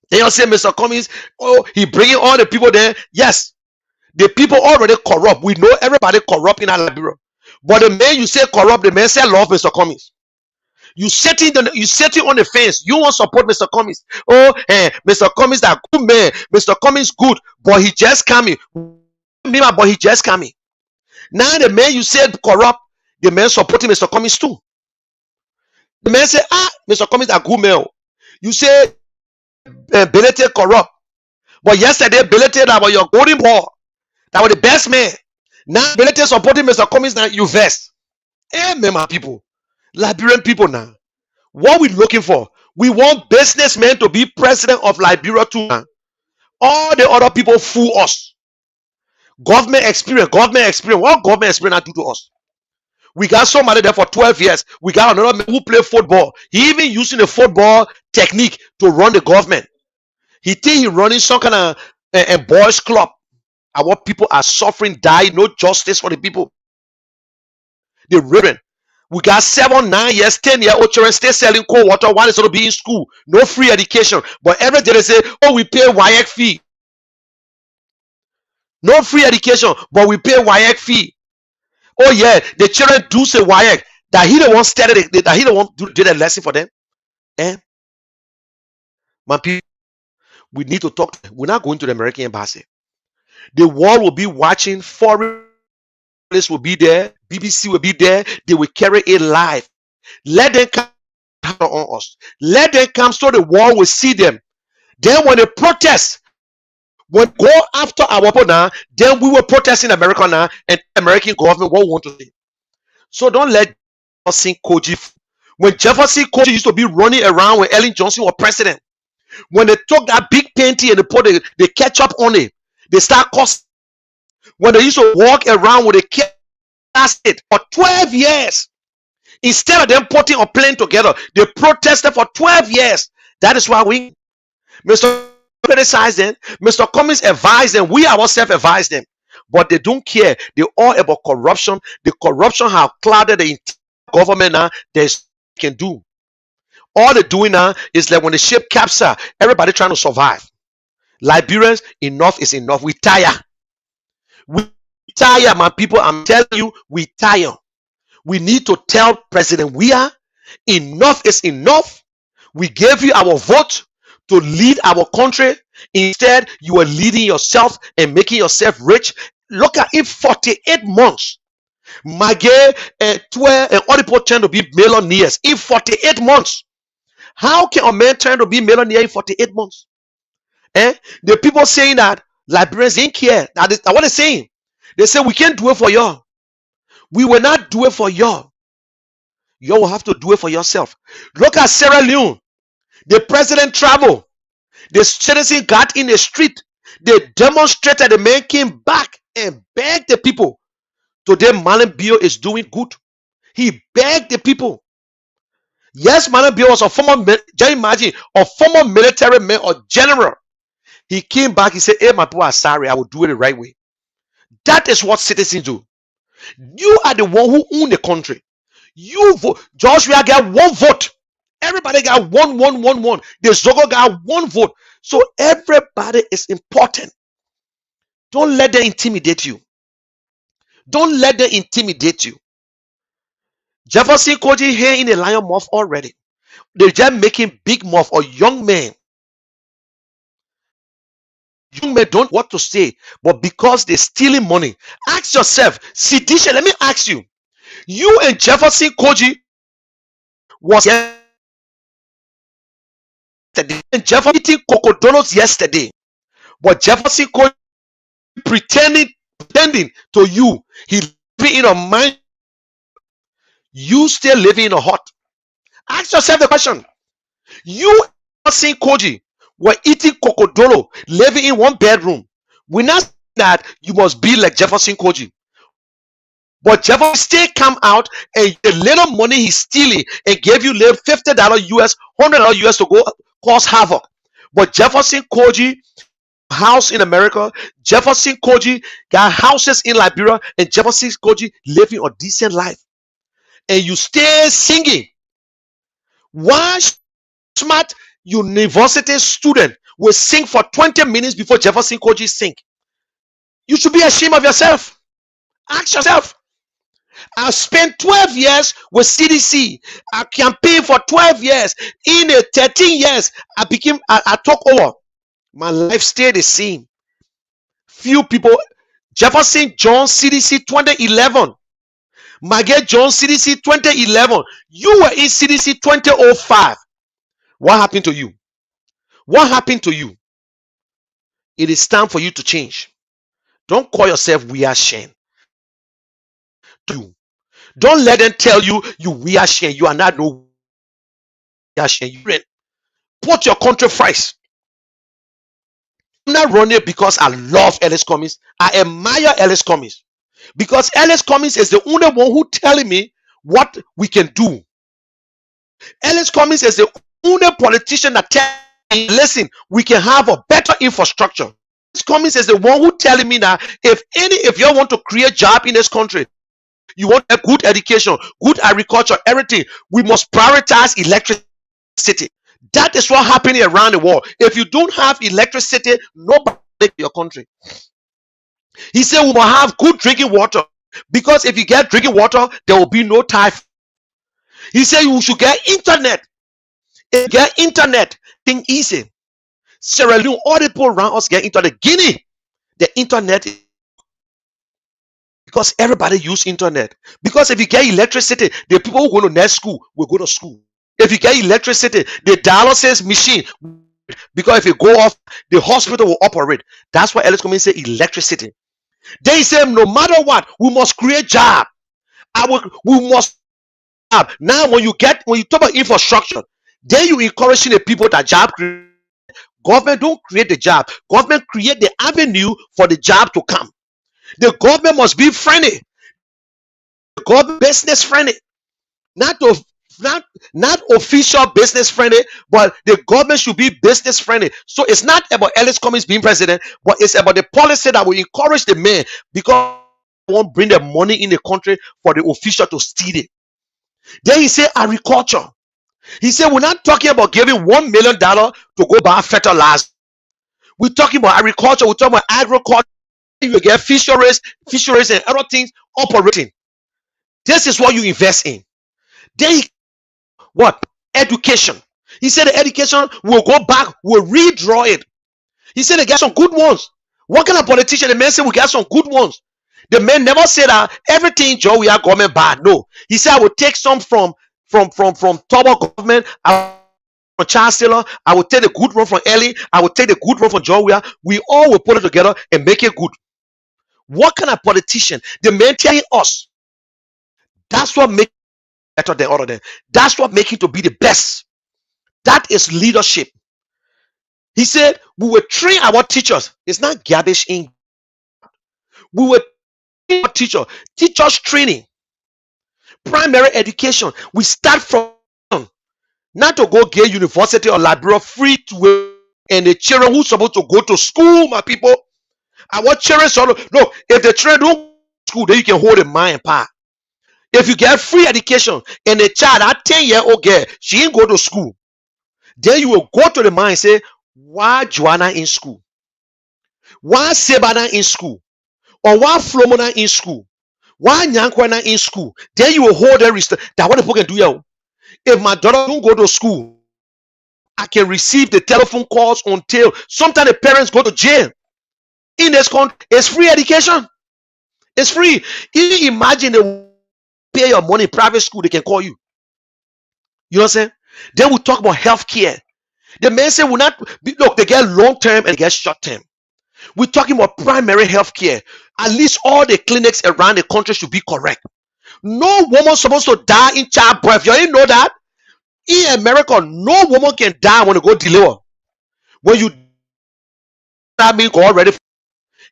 Speaker 2: Then you say Mr. Cummings, oh, he bringing all the people there. Yes, the people already corrupt. We know everybody corrupt in Liberia. But the man you say corrupt, the man say love Mr. Cummings. You sitting on the fence. You won't support Mr. Cummings. Oh, Mr. Cummings that good man. Mr. Cummings good, but he just coming. But he just coming. Now the man you said corrupt, the man supporting Mr. Cummings too. The man say, Mr. Cummings that good man. You say Belete corrupt, but yesterday Belete that was your golden ball. That was the best man. Now Belete supporting Mr. Cummings. Now you vest. Amen, my people. Liberian people now. What we looking for? We want businessmen to be president of Liberia too. All the other people fool us. Government experience. What government experience do to us? We got somebody there for 12 years. We got another man who play football. He even using the football technique to run the government. He think he running some kind of a boys club. Our people are suffering, die, no justice for the people. The reverend. We got 7, 9 years, 10-year-old children still selling cold water while it's going to be in school. No free education. But every day they say, oh, we pay WAEC fee. No free education, but we pay WAEC fee. Oh yeah, the children do say WAEC. That he the one started it, that he the one did a lesson for them. My people, we need to talk. We're not going to the American embassy. The world will be watching. Foreign will be there. BBC will be there. They will carry it live. Let them come on us. Let them come so the world will see them. Then when they protest, when go after our people now, then we will protest in America now, and the American government won't want to see. So don't let Jefferson Koji. When Jefferson Koji used to be running around when Ellen Johnson was president, when they took that big panty and they put the ketchup on it, they start cussing. When they used to walk around with a casket for 12 years, instead of them putting a plane together, they protested for 12 years. That is why we, Mr. criticize them, Mr. Cummings advise them, we ourselves advise them, but they don't care. They're all about corruption. The corruption have clouded the entire government now. They can do. All they're doing now is like when the ship capsizes, everybody trying to survive. Liberians, enough is enough. We tire. We tire, my people. I'm telling you, we tire. We need to tell President Weah, enough is enough. We gave you our vote to lead our country. Instead, you are leading yourself and making yourself rich. Look at it, 48 months. Magay and 12 and other people trying to be millionaires in 48 months. How can a man turn to be millionaire in 48 months? The people saying that Liberians didn't care. Now, what they're saying, they say we can't do it for you. We will not do it for you. You will have to do it for yourself. Look at Sierra Leone. The president traveled. The citizen got in the street. They demonstrated. The man came back and begged the people. Today, Malam Bio is doing good. He begged the people. Yes, Malam Bio was a former, just imagine, a former military man or general. He came back. He said, hey, my people are sorry. I will do it the right way. That is what citizens do. You are the one who own the country. You vote. Joshua got one vote. Everybody got one. The Zogo got one vote. So everybody is important. Don't let them intimidate you. Don't let them intimidate you. Jefferson Koji here in a lion mouth already. They're just making big mouth or young men. Young men don't know what to say, but because they're stealing money. Ask yourself, Sidisha, let me ask you. You and Jefferson Koji was yesterday, and Jefferson eating cocodonos yesterday, but Jefferson Koji pretending to you, he living in a mind, you still living in a hut. Ask yourself the question. You and Jefferson Koji were eating cocodolo, living in one bedroom. We're not saying that you must be like Jefferson Koji. But Jefferson still come out and the little money he's stealing and gave you little $50 US, $100 US to go cause havoc. But Jefferson Koji house in America, Jefferson Koji got houses in Liberia, and Jefferson Koji living a decent life. And you stay singing. One smart university student will sing for 20 minutes before Jefferson Koji sing. You should be ashamed of yourself. Ask yourself. I spent 12 years with CDC. I campaigned for 12 years. In 13 years, I took over. My life stayed the same. Few people, Jefferson John CDC 2011. Margaret John CDC 2011. You were in CDC 2005. What happened to you? What happened to you? It is time for you to change. Don't call yourself we are Shane. Don't let them tell you we are Shane. You are not no we are Shane. You put your country first. I'm not running because I love Ellis Cummings. I admire Ellis Cummings because Ellis Cummings is the only one who telling me what we can do. Ellis Cummings is the only politician that tells me, listen, we can have a better infrastructure. Ellis Cummings is the one who telling me that if you want to create job in this country, you want a good education, good agriculture, everything, we must prioritize electricity. That is what happening around the world. If you don't have electricity, nobody in your country. He said we must have good drinking water, because if you get drinking water, there will be no typhoid. He said you should get internet. If you get internet, thing easy. Sierra Leone, all the people around us get internet. Guinea, the internet, because everybody use internet. Because if you get electricity, the people who go to net school will go to school. If you get electricity, the dialysis machine, because if you go off, the hospital will operate. That's why Ellis Cummings say electricity. They say no matter what, we must create job. We must have. Now when you talk about infrastructure, then you encouraging the people that job create. Government don't create the job. Government create the avenue for the job to come. The government must be friendly. The government business friendly. Not official business friendly, but the government should be business friendly. So it's not about Ellis Cummings being president, but it's about the policy that will encourage the men, because they won't bring the money in the country for the official to steal it. Then he said agriculture. He said we're not talking about giving $1 million to go buy fertilizer. We're talking about agriculture. We're talking about agriculture. You get fisheries and other things operating. This is what you invest in. Then what? Education. He said the education will go back, will redraw it. He said they got some good ones. What kind of politician? The man said we got some good ones. The man never said that everything Joe we are government bad. No. He said I will take some from Tobo government, from Chancellor, I will take the good one from Ellie, I will take the good one from Joe. We all will put it together and make it good. What kind of politician? The man telling us. That's what makes better than other than. That's what makes it to be the best. That is leadership. He said we will train our teachers. It's not garbage in. We will train our teachers training, primary education. We start from not to go get university or library free to, and the children who's supposed to go to school, my people. Our children, look, if the children don't go to school, then you can hold a mind power. If you get free education and a child, that 10-year-old girl, she ain't go to school, then you will go to the mind and say, why Joanna in school? Why Sebana in school? Or why Flomona in school? Why Nyankwana in school? Then you will hold that what the people can do here. If my daughter don't go to school, I can receive the telephone calls until sometimes the parents go to jail. In this country, it's free education. It's free. If you imagine they pay your money in private school, they can call you. You know what I'm saying? Then we talk about healthcare. The man said we're not, look, they get long term and they get short term. We're talking about primary healthcare. At least all the clinics around the country should be correct. No woman supposed to die in childbirth. You didn't know that? In America, no woman can die when you go deliver. When you that means God ready.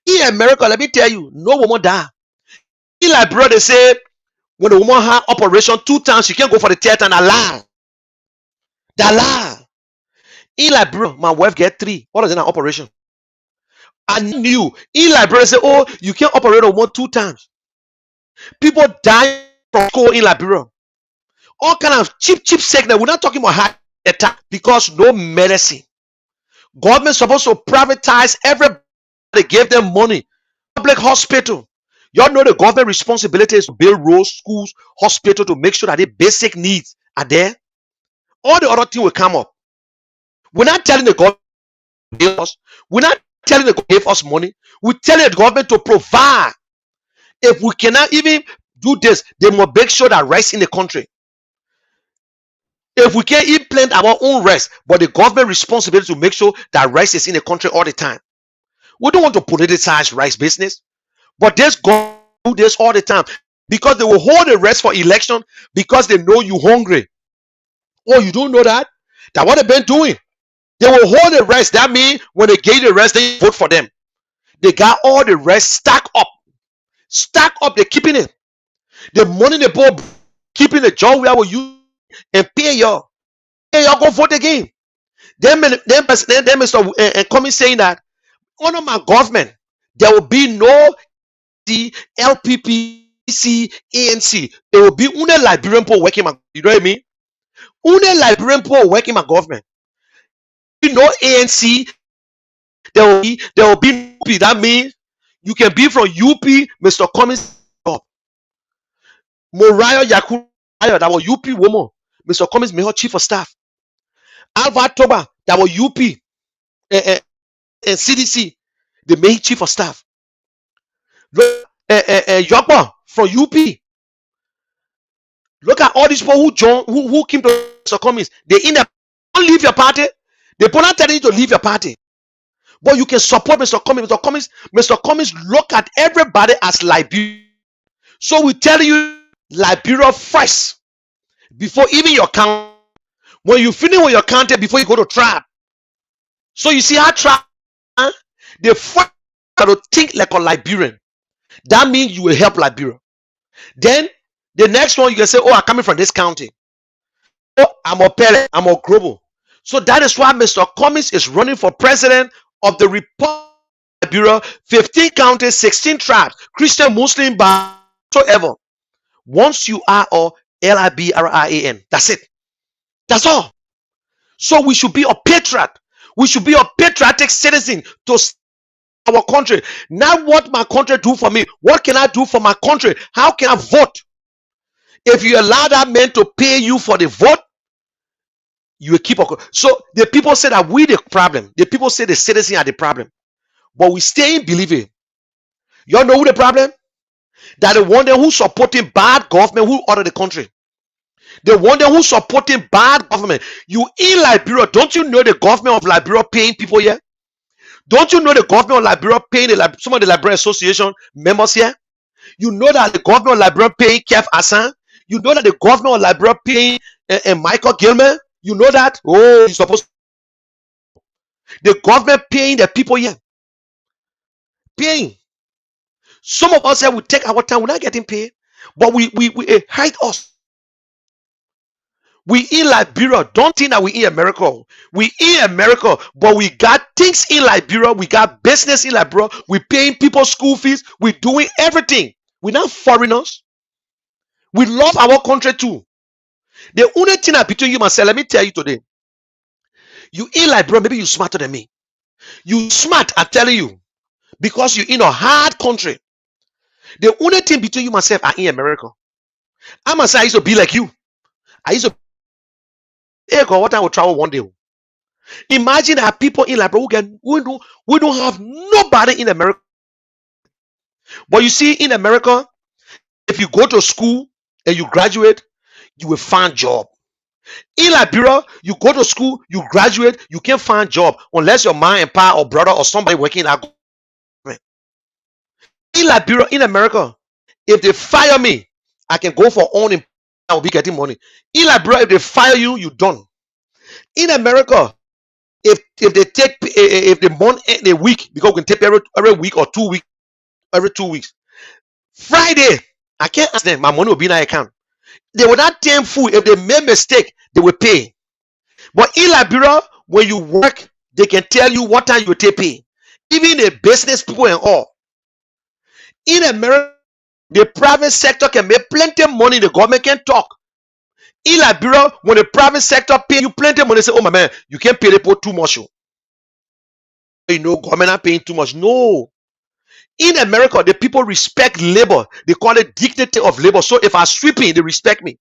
Speaker 2: In America, let me tell you, no woman die. In Liberia, they say when the woman had operation 2 times, she can't go for the third time. Allah. In Liberia, my wife get 3. What is in an operation? I knew in Liberia, say, oh, you can't operate on 1, 2 times. People die from school in Liberia. All kind of cheap sickness. We're not talking about heart attack because no medicine. Government supposed to privatize everybody, give them money. Public hospital. Y'all know the government responsibility is to build roads, schools, hospitals to make sure that the basic needs are there. All the other things will come up. We're not telling the government to give us. We're not telling the government to give us money. We're telling the government to provide. If we cannot even do this, they must make sure that rice in the country. If we can't even plant our own rice, but the government responsibility to make sure that rice is in the country all the time. We don't want to politicize rice business, but this government do this all the time because they will hold the rest for election because they know you hungry. Oh, you don't know that? That's what they've been doing. They will hold the rest. That means when they get the rest, they vote for them. They got all the rest stack up. Stack up, they're keeping it. The money they bought, keeping the job where will you and pay y'all. Hey, y'all go vote again. Then Mr. Coming saying that under my government, there will be no LPPC, ANC. It will be only Liberian people working my, you know what I mean? Only Liberian people working my government. No ANC. There will be UP. That means you can be from UP, Mr. Cummings. Moriah Yaku, that was UP woman. Mr. Cummings made her chief of staff. Alva Toba, that was UP and CDC, they made chief of staff. Yokpa from UP. Look at all these people who joined, who came to Mr. Cummings. They in the don't leave your party. They put not telling you to leave your party. But you can support Mr. Cummings. Mr. Cummings look at everybody as Liberia. So we tell you Liberia first before even your county. When you finish with your county before you go to tribe. So you see how tribe, they first to think like a Liberian. That means you will help Liberia. Then the next one you can say, oh, I'm coming from this county. Oh, I'm a Pele, I'm a Grobo. So that is why Mr. Cummings is running for president of the Republic of Liberia. 15 counties, 16 tribes, Christian, Muslim, whatsoever. Once you are a Liberian, that's it. That's all. So we should be a patriot. We should be a patriotic citizen to our country. Not what my country do for me. What can I do for my country? How can I vote? If you allow that man to pay you for the vote, you will keep. So the people say that we the problem. The people say the citizens are the problem. But we stay in believing. Y'all know who the problem? That the one who supporting bad government who order the country. The one who supporting bad government. You in Liberia, don't you know the government of Liberia paying people here? Don't you know the government of Liberia paying some of the Liberian Association members here? You know that the government of Liberia paying Kev Hassan? You know that the government of Liberia paying Michael Gilman? You know that? Oh, you're supposed to. The government paying the people here. Paying. Some of us here will take our time. We're not getting paid. But we hide us. We in Liberia. Don't think that we in America. We in America, but we got things in Liberia. We got business in Liberia. We paying people school fees. We doing everything. We're not foreigners. We love our country too. The only thing that between you myself, let me tell you today. You in Liberia, maybe you smarter than me. You smart, I'm telling you, because you're in a hard country. The only thing between you myself are in America. I must say I used to be like you. I used to. Hey God, what I will travel one day. Imagine that people in Liberia we don't have nobody in America. But you see, in America, if you go to school and you graduate, you will find job. In Liberia, you go to school, you graduate, you can't find job unless your mom and pa or brother or somebody working in that government. In Liberia, in America, if they fire me, I can go for unemployment. I will be getting money. In Liberia, if they fire you, you done. In America, if they take if they month a week, because we can take every week or 2 weeks, every 2 weeks. Friday, I can't ask them. My money will be in my account. They will not damn fool. If they make mistake, they will pay. But in Liberia, when you work, they can tell you what time you will take pay. Even the business people and all. In America, the private sector can make plenty of money. The government can talk. In Liberia, when the private sector pay you plenty of money, they say, oh my man, you can't pay the people too much. You know, government are paying too much. No. In America, the people respect labor. They call it dignity of labor. So if I sweeping, they respect me.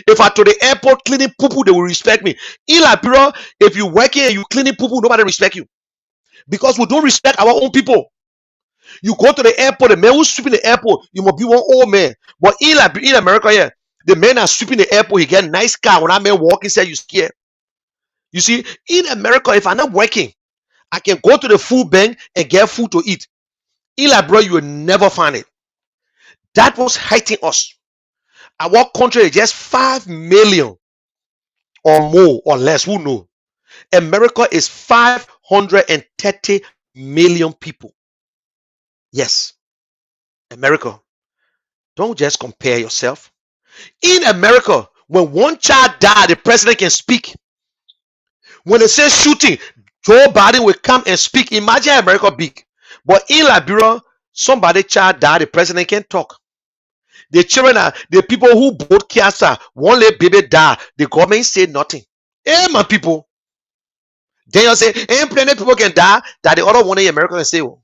Speaker 2: If I to the airport cleaning poo-poo, they will respect me. In Liberia, if you working and you cleaning poo-poo, nobody respect you. Because we don't respect our own people. You go to the airport, the man who's sweeping the airport, you must be one old man. But in America, yeah, the man that's sweeping the airport, he get a nice car. When that man walk inside, you scared. You see, in America, if I'm not working, I can go to the food bank and get food to eat. In Liberia, you will never find it. That was hurting us. Our country is just 5 million or more or less. Who know? America is 530 million people. Yes, America. Don't just compare yourself. In America, when one child died, the president can speak. When they say shooting, Joe Biden will come and speak. Imagine America big. But in Liberia, somebody child died, the president can talk. The children are the people who both cancer. One little baby die, the government say nothing. Hey, my people. Then you say, ain't plenty people can die that the other one in America can say, oh.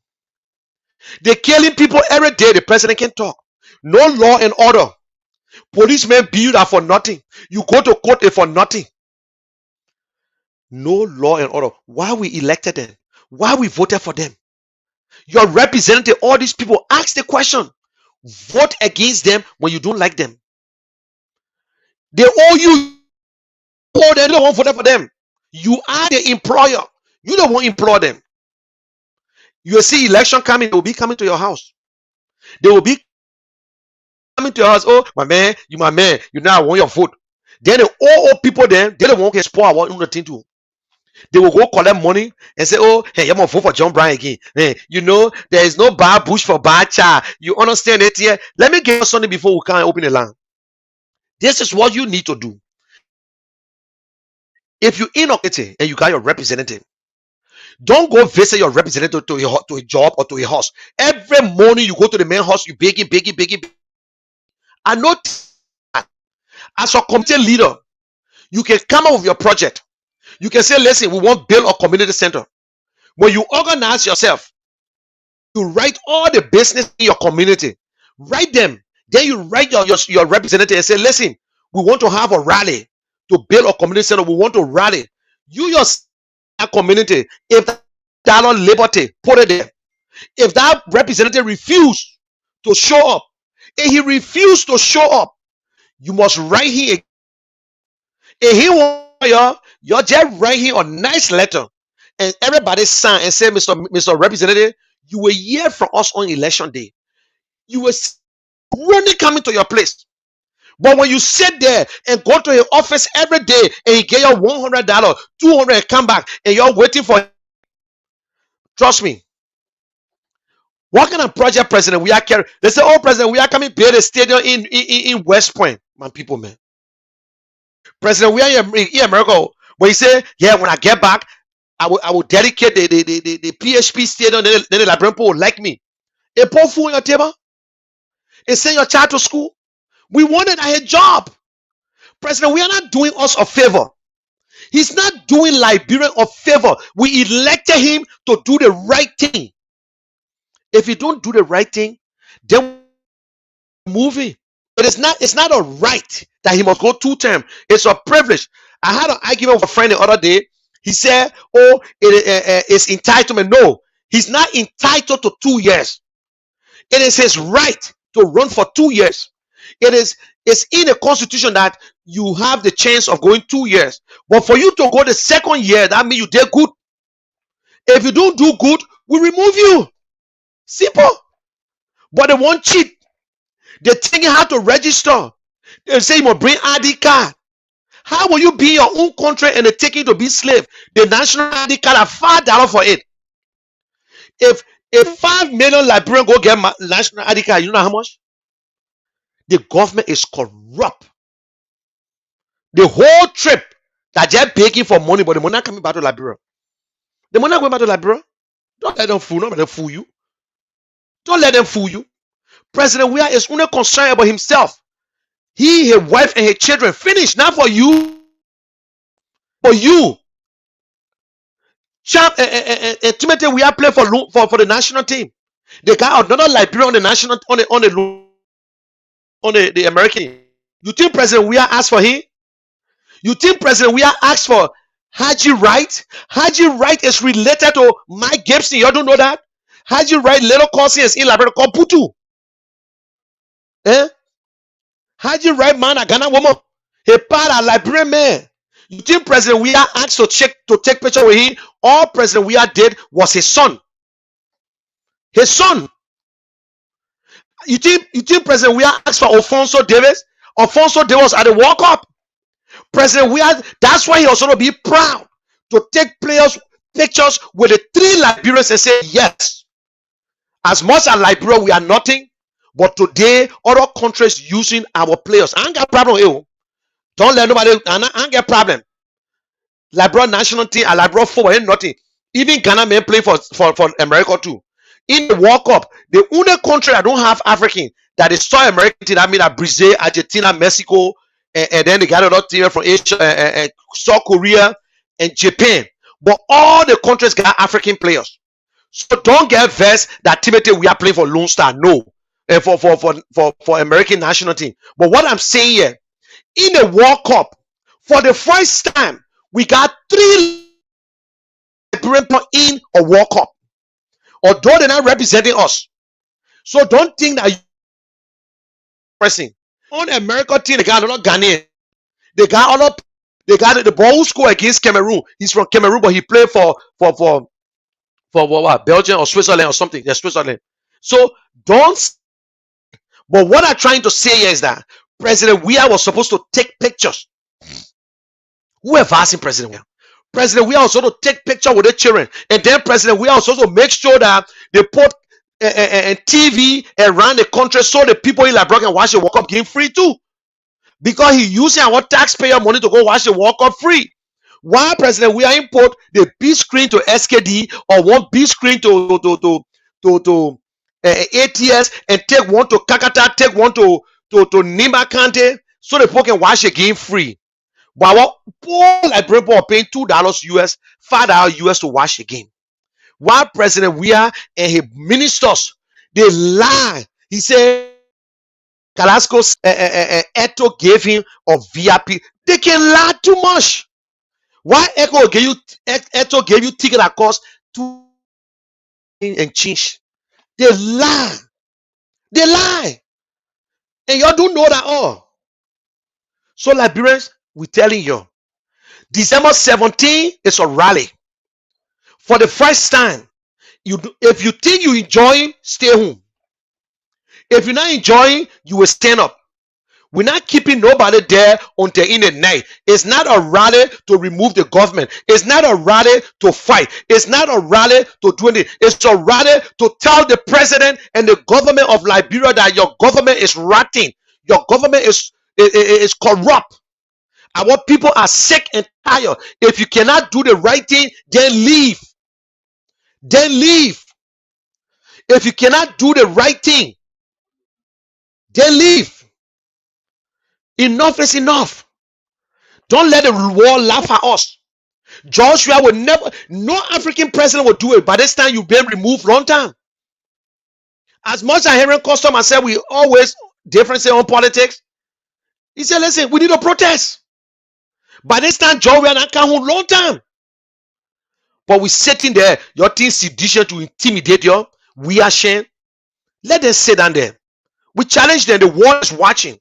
Speaker 2: They're killing people every day. The president can talk. No law and order. Policemen beat you that for nothing. You go to court for nothing. No law and order. Why we elected them? Why we voted for them? Your representative, all these people, ask the question. Vote against them when you don't like them. They owe you. Oh, they don't want to vote for them. You are the employer. You don't want to employ them. You see election coming, they will be coming to your house. They will be coming to your house. Oh, my man, you my man. You know I want your vote. Then the old people then, they don't want to spoil what thing to. They will go collect money and say, oh, hey, I'm gonna vote for John Brown again. Hey, you know, there is no bad bush for bad child. You understand it here? Let me give you something before we can open the line. This is what you need to do. If you inaugurate and you got your representative, don't go visit your representative to a job or to a house. Every morning you go to the main house, you begging. I know as a committee leader, you can come up with your project. You can say, listen, we want to build a community center. When you organize yourself, you write all the business in your community. Write them. Then you write your representative and say, listen, we want to have a rally to build a community center. We want to rally. You yourself, community, if that dollar liberty, put it there. If that representative refuse to show up, and he refused to show up, you must write him. If he want you just write him a nice letter, and everybody sign and say, Mr. Representative, you will hear from us on election day. You will running coming to your place. But when you sit there and go to your office every day and he get you $100, $200 and come back and you're waiting for, trust me, what kind of project president we are carrying? They say, oh, president, we are coming build a stadium in West Point. Man, people, man. President, we are in America. When he say, yeah, when I get back, I will dedicate the PHP stadium, then the Liberian people will like me. A poor fool on your table. They send your child to school. We wanted a job. President, we are not doing us a favor. He's not doing Liberia a favor. We elected him to do the right thing. If he don't do the right thing, then moving. But it's not a right that he must go 2 terms. It's a privilege. I had an argument with a friend the other day. He said, oh, it's entitlement. No, he's not entitled to 2 years. It is his right to run for 2 years. It's in the constitution that you have the chance of going 2 years. But for you to go the second year, that means you did good. If you don't do good, we remove you. Simple. But they won't cheat. They think you have to register. They say you must bring ID card. How will you be in your own country and they take you to be slave? The national ID card are $5 for it. If 5 million Liberians go get national ID card, you know how much? The government is corrupt. The whole trip that they're begging for money, but the money not coming back to Liberia. The money not going back to Liberia. Don't let them fool. Don't let them fool you. Don't let them fool you. President Weah is only concerned about himself. He, his wife, and his children. Finish. Not for you. For you. Champ and Timothy Weah play for the national team. They got another Liberian on the national the American. You think President Weah asked for him? You think President Weah asked for Haji Wright? Haji Wright is related to Mike Gibson. You don't know that? Haji Wright little cousin is in Liberia called Putu. Eh? Haji Wright man a Ghana woman. He part a Liberian man. You think President Weah asked to take picture with him? All President Weah did was his son. His son. You think President Weah asked for Alfonso Davis? Alfonso Davis at the World Cup. President Weah, that's why he also be proud to take pictures with the 3 Liberians and say, yes, as much as Liberia, we are nothing, but today, other countries using our players. I ain't got problem with you. Don't let nobody, I ain't got problem. Liberia national team and Liberia football ain't nothing. Even Ghana men play for America too. In the World Cup, the only country that don't have African that is so American team, I mean, Brazil, Argentina, Mexico, and then they got another team from Asia, South Korea, and Japan. But all the countries got African players. So don't get vexed that Timothy we are playing for Lone Star. No, for American national team. But what I'm saying here, in the World Cup, for the first time, we got 3 Liberian in a World Cup. Although they're not representing us. So don't think that you're pressing. On American team, they got another Ghanaian. They got the boy who scored against Cameroon. He's from Cameroon, but he played for what, Belgium or Switzerland or something. Yeah, Switzerland. So don't. But what I'm trying to say here is that President Weah was supposed to take pictures. Whoever asking President Weah? President Weah was supposed to take picture with the children, and then President Weah was supposed to make sure that they put TV around the country so the people in Liberia can watch the World Cup game free too, because he using our taxpayer money to go watch the World Cup free. Why President Weah import the big screen to SKD or one big screen to ATS and take one to Kakata, take one to Nima Kante so the people can watch the game free. But what poor Liberian people are paying $2 US, $5 US to watch the game. While President Weah and his ministers, they lie. He said Carrasco Eto gave him a VIP. They can lie too much. Why Eto gave you ticket that cost $2 and change? They lie. They lie. And y'all don't know that all. So Liberians, we're telling you, December 17 is a rally. For the first time, if you think you enjoying, stay home. If you're not enjoying, you will stand up. We're not keeping nobody there until in the night. It's not a rally to remove the government. It's not a rally to fight. It's not a rally to do anything. It's a rally to tell the president and the government of Liberia that your government is rotting. Your government is corrupt. Our people are sick and tired. If you cannot do the right thing, then leave. Then leave. If you cannot do the right thing, then leave. Enough is enough. Don't let the world laugh at us. Joshua will never, no African president will do it. By this time, you've been removed long time. As much as Henry Custom said, we always difference on politics. He said, listen, we need a protest. By this time, Joshua not come home long time. But we sitting there, your team sedition to intimidate you. We are ashamed. Let them sit down there. We challenge them. The world is watching.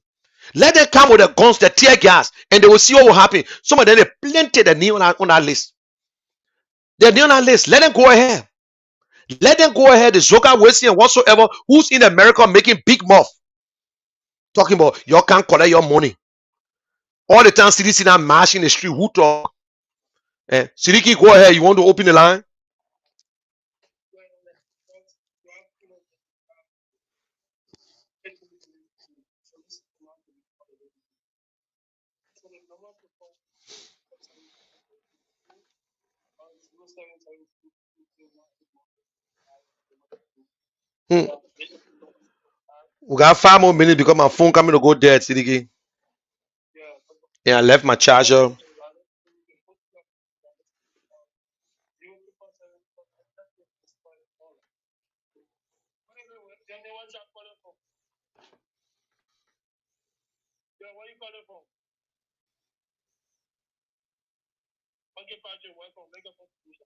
Speaker 2: Let them come with the guns, the tear gas, and they will see what will happen. Some of them, they planted the name on our list. They're on our list. Let them go ahead. Let them go ahead. The Zoka, Wesley, and whatsoever, who's in America making big mouth. Talking about, you can't collect your money. All the time, CDC now marching the street. Who talk? Sidiki, go ahead. You want to open the line? We got 5 more minutes because my phone coming to go dead, Sidiki. Yeah, I left my charger.
Speaker 3: you calling from? Okay, Patrick, welcome. Make a contribution.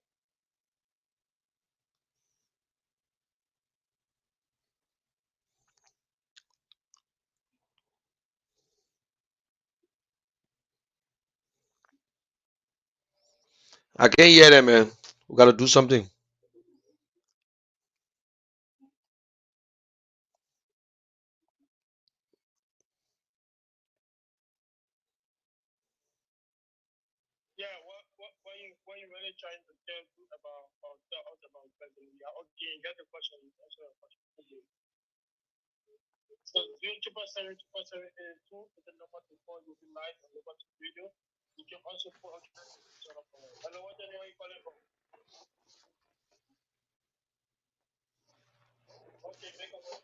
Speaker 2: I can't hear them, man. We gotta do something.
Speaker 3: Yeah, what you really trying to tell us about or tell us about President? Yeah, okay, you get the question. You answer the question. Okay. So 0272782 is the number to call you live on the bottom video. You can also put on hello, what's the name you calling from? Okay, make a okay.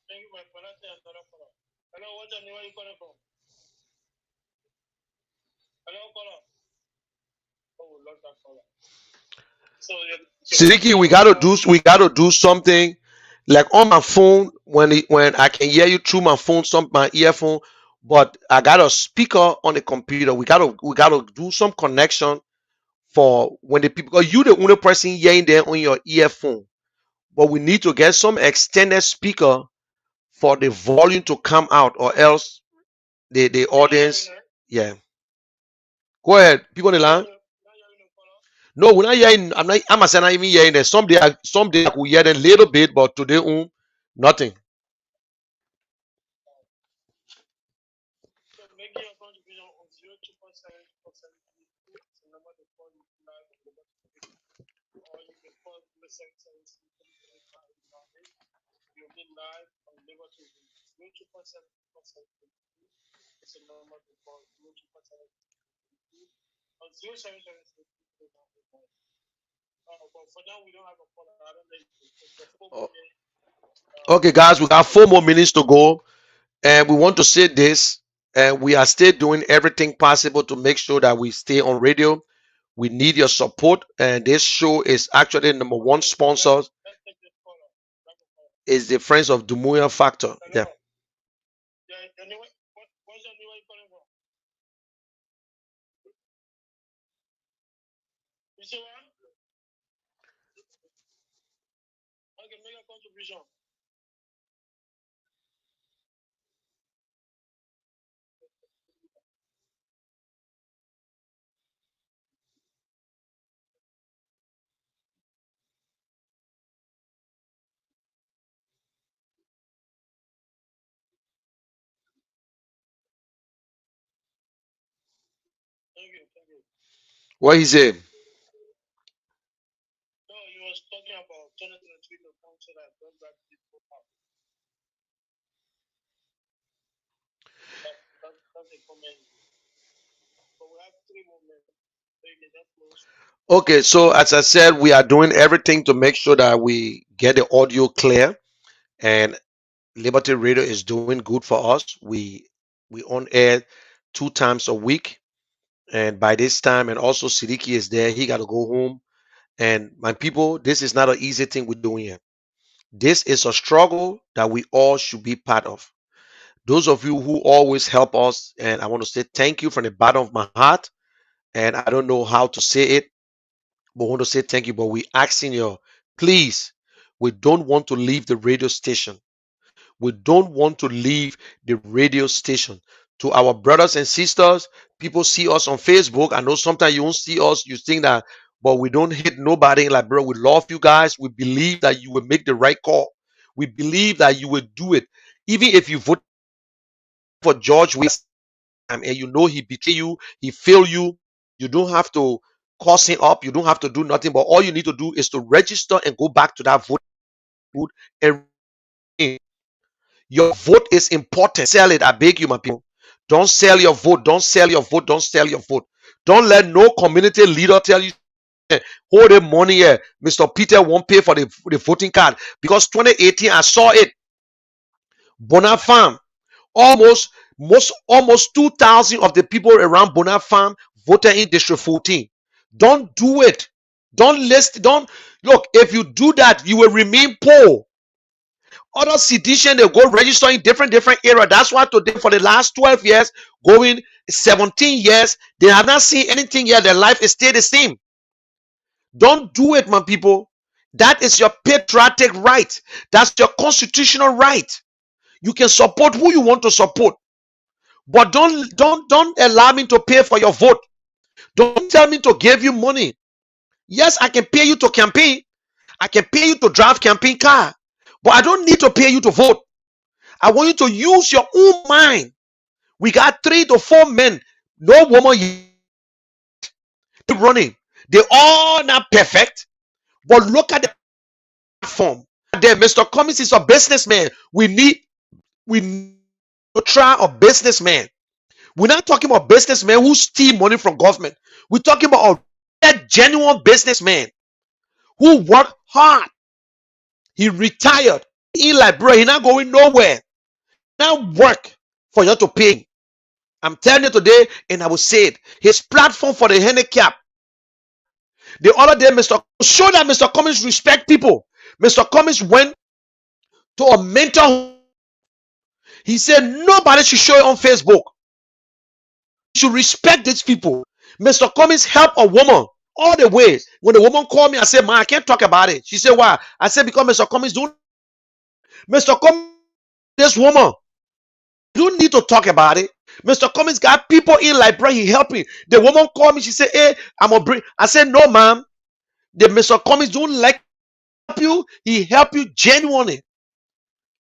Speaker 3: Thank you, my friend. Let's say another caller. Hello, what's the name you calling from? Hello, caller. Oh, we lost that caller. So
Speaker 2: Sidiki, we gotta do something. Like on my phone, when I can hear you through my phone, my earphone, but I got a speaker on the computer. We gotta do some connection for when the people, because you the only person hearing there on your earphone. But we need to get some extended speaker for the volume to come out, or else the audience. Yeah, go ahead. People on the line. No, we're not hearing. I'm not even hearing them. Someday I could hear them a little bit, but today, nothing.
Speaker 3: so making a contribution on 02727 is the number to call you live on the bottom video. Or you can call the 777 you'll be live on Liberty 02727 is the number to call 027 on 0776. But for now, we don't have a caller. I don't know if the
Speaker 2: Oh,
Speaker 3: phone.
Speaker 2: okay, guys, we got 4 more minutes to go, and we want to say this, and we are still doing everything possible to make sure that we stay on radio. We need your support, and this show is actually number one sponsor
Speaker 3: Let's take this caller.
Speaker 2: is the Friends of Dumuya Factor. Yeah.
Speaker 3: Yeah, anyway, what's your name? Where you calling from? You see what? Okay, make a contribution. Thank you, thank you.
Speaker 2: What he say?
Speaker 3: No, he was talking about Jonathan Twitter council that brought back people up. That's a comment. But we have 3 more minutes. So you can just close.
Speaker 2: Okay, so as I said, we are doing everything to make sure that we get the audio clear, and Liberty Radio is doing good for us. We on air 2 times a week, and by this time, and also Sidiki is there. He got to go home. And my people, this is not an easy thing we're doing here. This is a struggle that we all should be part of. Those of you who always help us, and I want to say thank you from the bottom of my heart. And I don't know how to say it, but I want to say thank you. But we asking you, please, we don't want to leave the radio station. We don't want to leave the radio station. To our brothers and sisters, people see us on Facebook. I know sometimes you won't see us, you think that, but we don't hate nobody. Like, bro, we love you guys. We believe that you will make the right call. We believe that you will do it. Even if you vote for George Wilson and you know he betray you, he failed you, you don't have to costing up. You don't have to do nothing, but all you need to do is to register and go back to that vote and your vote is important. Sell it. I beg you, my people. Don't sell your vote. Don't sell your vote. Don't sell your vote. Don't let no community leader tell you, hold the money here. Mr. Peter won't pay for the voting card. Because 2018, I saw it. Bona Farm. Almost 2,000 of the people around Bona Farm voted in District 14. Don't do it. Don't look. If you do that, you will remain poor. Other sedition, they go register in different areas. That's why today, for the last 12 years, going 17 years, they have not seen anything yet. Their life is still the same. Don't do it, my people. That is your patriotic right. That's your constitutional right. You can support who you want to support, but don't allow me to pay for your vote. Don't tell me to give you money. Yes, I can pay you to campaign. I can pay you to drive campaign car, but I don't need to pay you to vote. I want you to use your own mind. We got 3 to 4 men, no woman running. They all not perfect, but look at the platform. There, Mr. Cummings is a businessman. We need to try a businessman. We're not talking about businessmen who steal money from government. We're talking about a genuine businessman who worked hard. He retired in Liberia. He's not going nowhere. Now work for you to pay. I'm telling you today, and I will say it. His platform for the handicap. The other day, show that Mr. Cummings respect people. Mr. Cummings went to a mentor. He said nobody should show it on Facebook. You should respect these people. Mr. Cummings helped a woman all the way. When the woman called me, I said, "Man, I can't talk about it." She said, "Why?" I said, "Because Mr. Cummings don't." Mr. Cummings, this woman, you need to talk about it. Mr. Cummings got people in Liberia. He helping. The woman called me. She said, "Hey, I'm gonna bring." I said, "No, ma'am. The Mr. Cummings don't like you. He help you genuinely."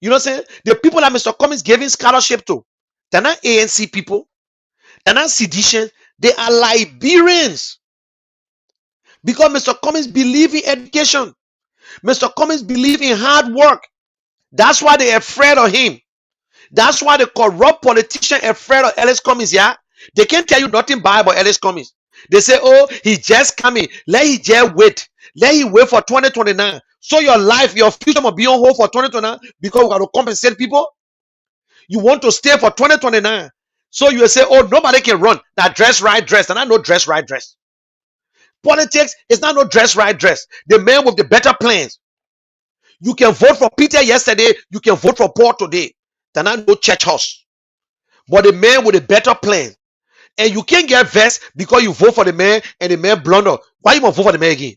Speaker 2: You know what I'm saying? The people that Mr. Cummings giving scholarship to, they're not ANC people. They're not sedition. They are Liberians. Because Mr. Cummings believe in education. Mr. Cummings believe in hard work. That's why they're afraid of him. That's why the corrupt politician afraid of Ellis Cummings. Yeah, they can't tell you nothing bad about Ellis Cummings. They say, "Oh, he's just coming. Let him just wait. Let him wait for 2029. So your life, your future must be on hold for 2029 because we got to compensate people. You want to stay for 2029. So you will say, "Oh, nobody can run. That dress right dress." And I know dress right dress. Politics is not no dress right dress. The man with the better plans. You can vote for Peter yesterday. You can vote for Paul today. They're not no church house. But the man with a better plan. And you can't get vexed because you vote for the man and the man blunder. Why you want to vote for the man again?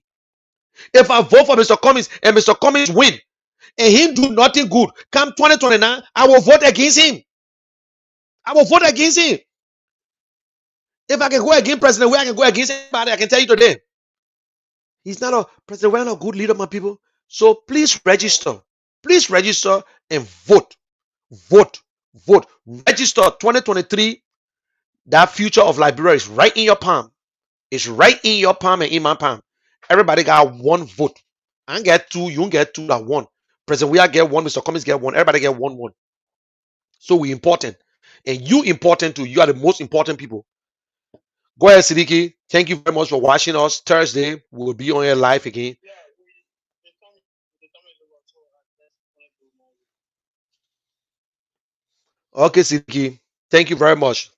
Speaker 2: If I vote for Mr. Cummings and Mr. Cummings win and he do nothing good, come 2029, I will vote against him. I will vote against him. If I can go against President Ware, I can go against anybody. I can tell you today. He's not a President Ware, not a good leader, my people. So please register. Please register and vote. Vote. Vote. Register 2023. That future of Liberia is right in your palm. It's right in your palm and in my palm. Everybody got one vote. I get 2, you get 2, that 1. President Ware get 1, Mr. Cummings get 1. Everybody get 1. So we important. And you important too. You are the most important people. Go ahead, Siddiqui. Thank you very much for watching us. Thursday, we'll be on here live again. Okay, Siddiqui. Thank you very much.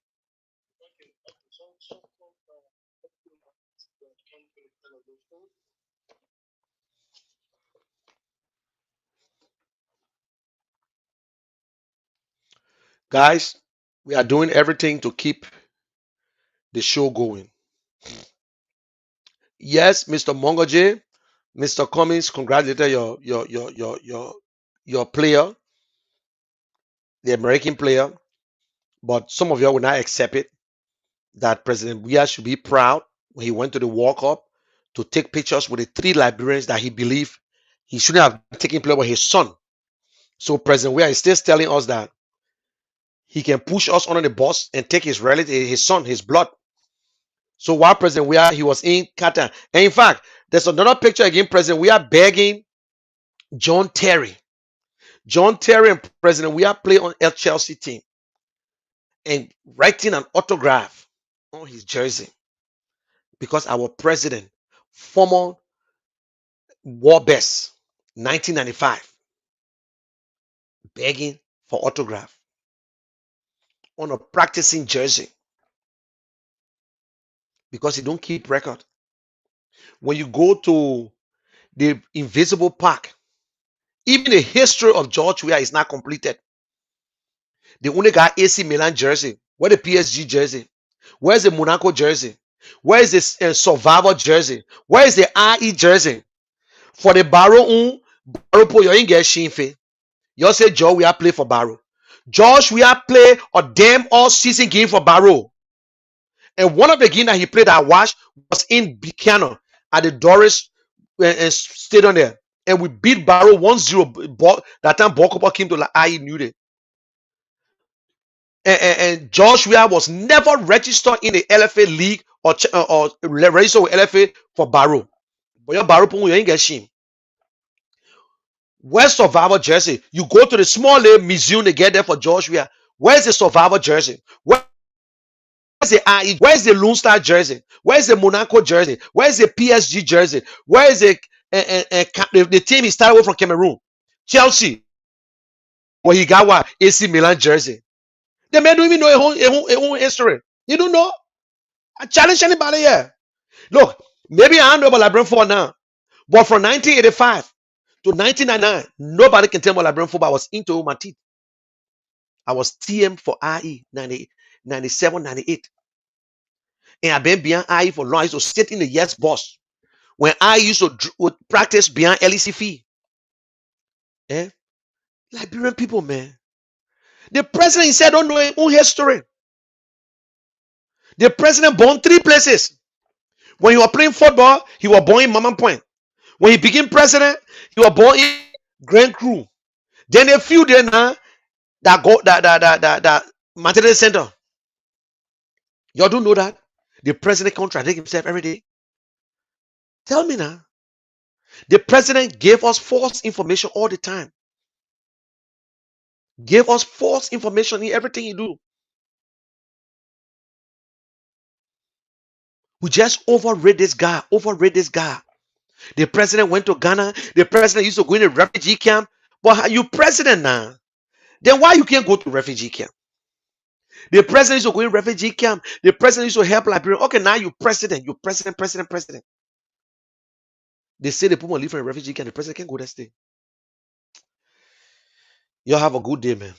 Speaker 2: Guys, we are doing everything to keep the show going. Yes, Mr. Mongoje, Mr. Cummings, congratulated your player, the American player. But some of you will not accept it. That President Weah should be proud when he went to the World Cup to take pictures with the 3 Liberians that he believed he shouldn't have taken place with his son. So President Weah is still telling us that he can push us under the bus and take his relative, his son, his blood. So while President Weah, he was in Qatar. And in fact, there's another picture again, President Weah begging John Terry. John Terry and President Weah play on El Chelsea team and writing an autograph on his jersey because our president, former war best, 1995, begging for autograph on a practicing jersey because he don't keep record. When you go to the Invisible Park, even the history of George Weah is not completed. They only got AC Milan jersey. Where the PSG jersey? Where's the Monaco jersey? Where is the Survivor jersey? Where is the IE jersey? For the Barrow, Barrow po you ain't get shinfe. You say George Weah play for Barrow. George Weah play a damn all season game for Barrow. And one of the games that he played at Wash was in Buchanan at the Doris Stadium there. And we beat Barrow 1-0. That time Bokopo came to IE New Day. And George Weah was never registered in the LFA league or registered with LFA for Barrow. But your Barrow you ain't get shame. Where's Survivor jersey? You go to the small museum to get there for George Weah. Where's the Survivor jersey? Where's the IE? Where's the Lone Star jersey? Where's the Monaco jersey? Where's the PSG jersey? Where is the team he started with from Cameroon? Chelsea. Well, he got what? AC Milan jersey. The man don't even know a whole history. You don't know? I challenge anybody here. Look, maybe I don't know about LeBron 4 now, but from 1985 to 1999, nobody can tell me LeBron 4, but I was into my teeth. I was TM for IE 97, 98. And I've been behind IE for long. I used to sit in the yes boss when I used to practice behind LEC fee. Eh? Liberian people, man. The president, he said, don't know his own history. The president born 3 places. When he was playing football, he was born in Mama Point. When he became president, he was born in Grand Cru. Then a few days now that go that maternity center. Y'all don't know that? The president contradict himself every day. Tell me now. The president gave us false information all the time. Gave us false information in everything he do. We just overrate this guy. The president went to Ghana. The president used to go in a refugee camp. But you president now. Then why you can't go to refugee camp? The president used to go in refugee camp. The president used to help Liberia. Okay, now you president. You president. They say the people live in a refugee camp. The president can't go there stay. You have a good day, man.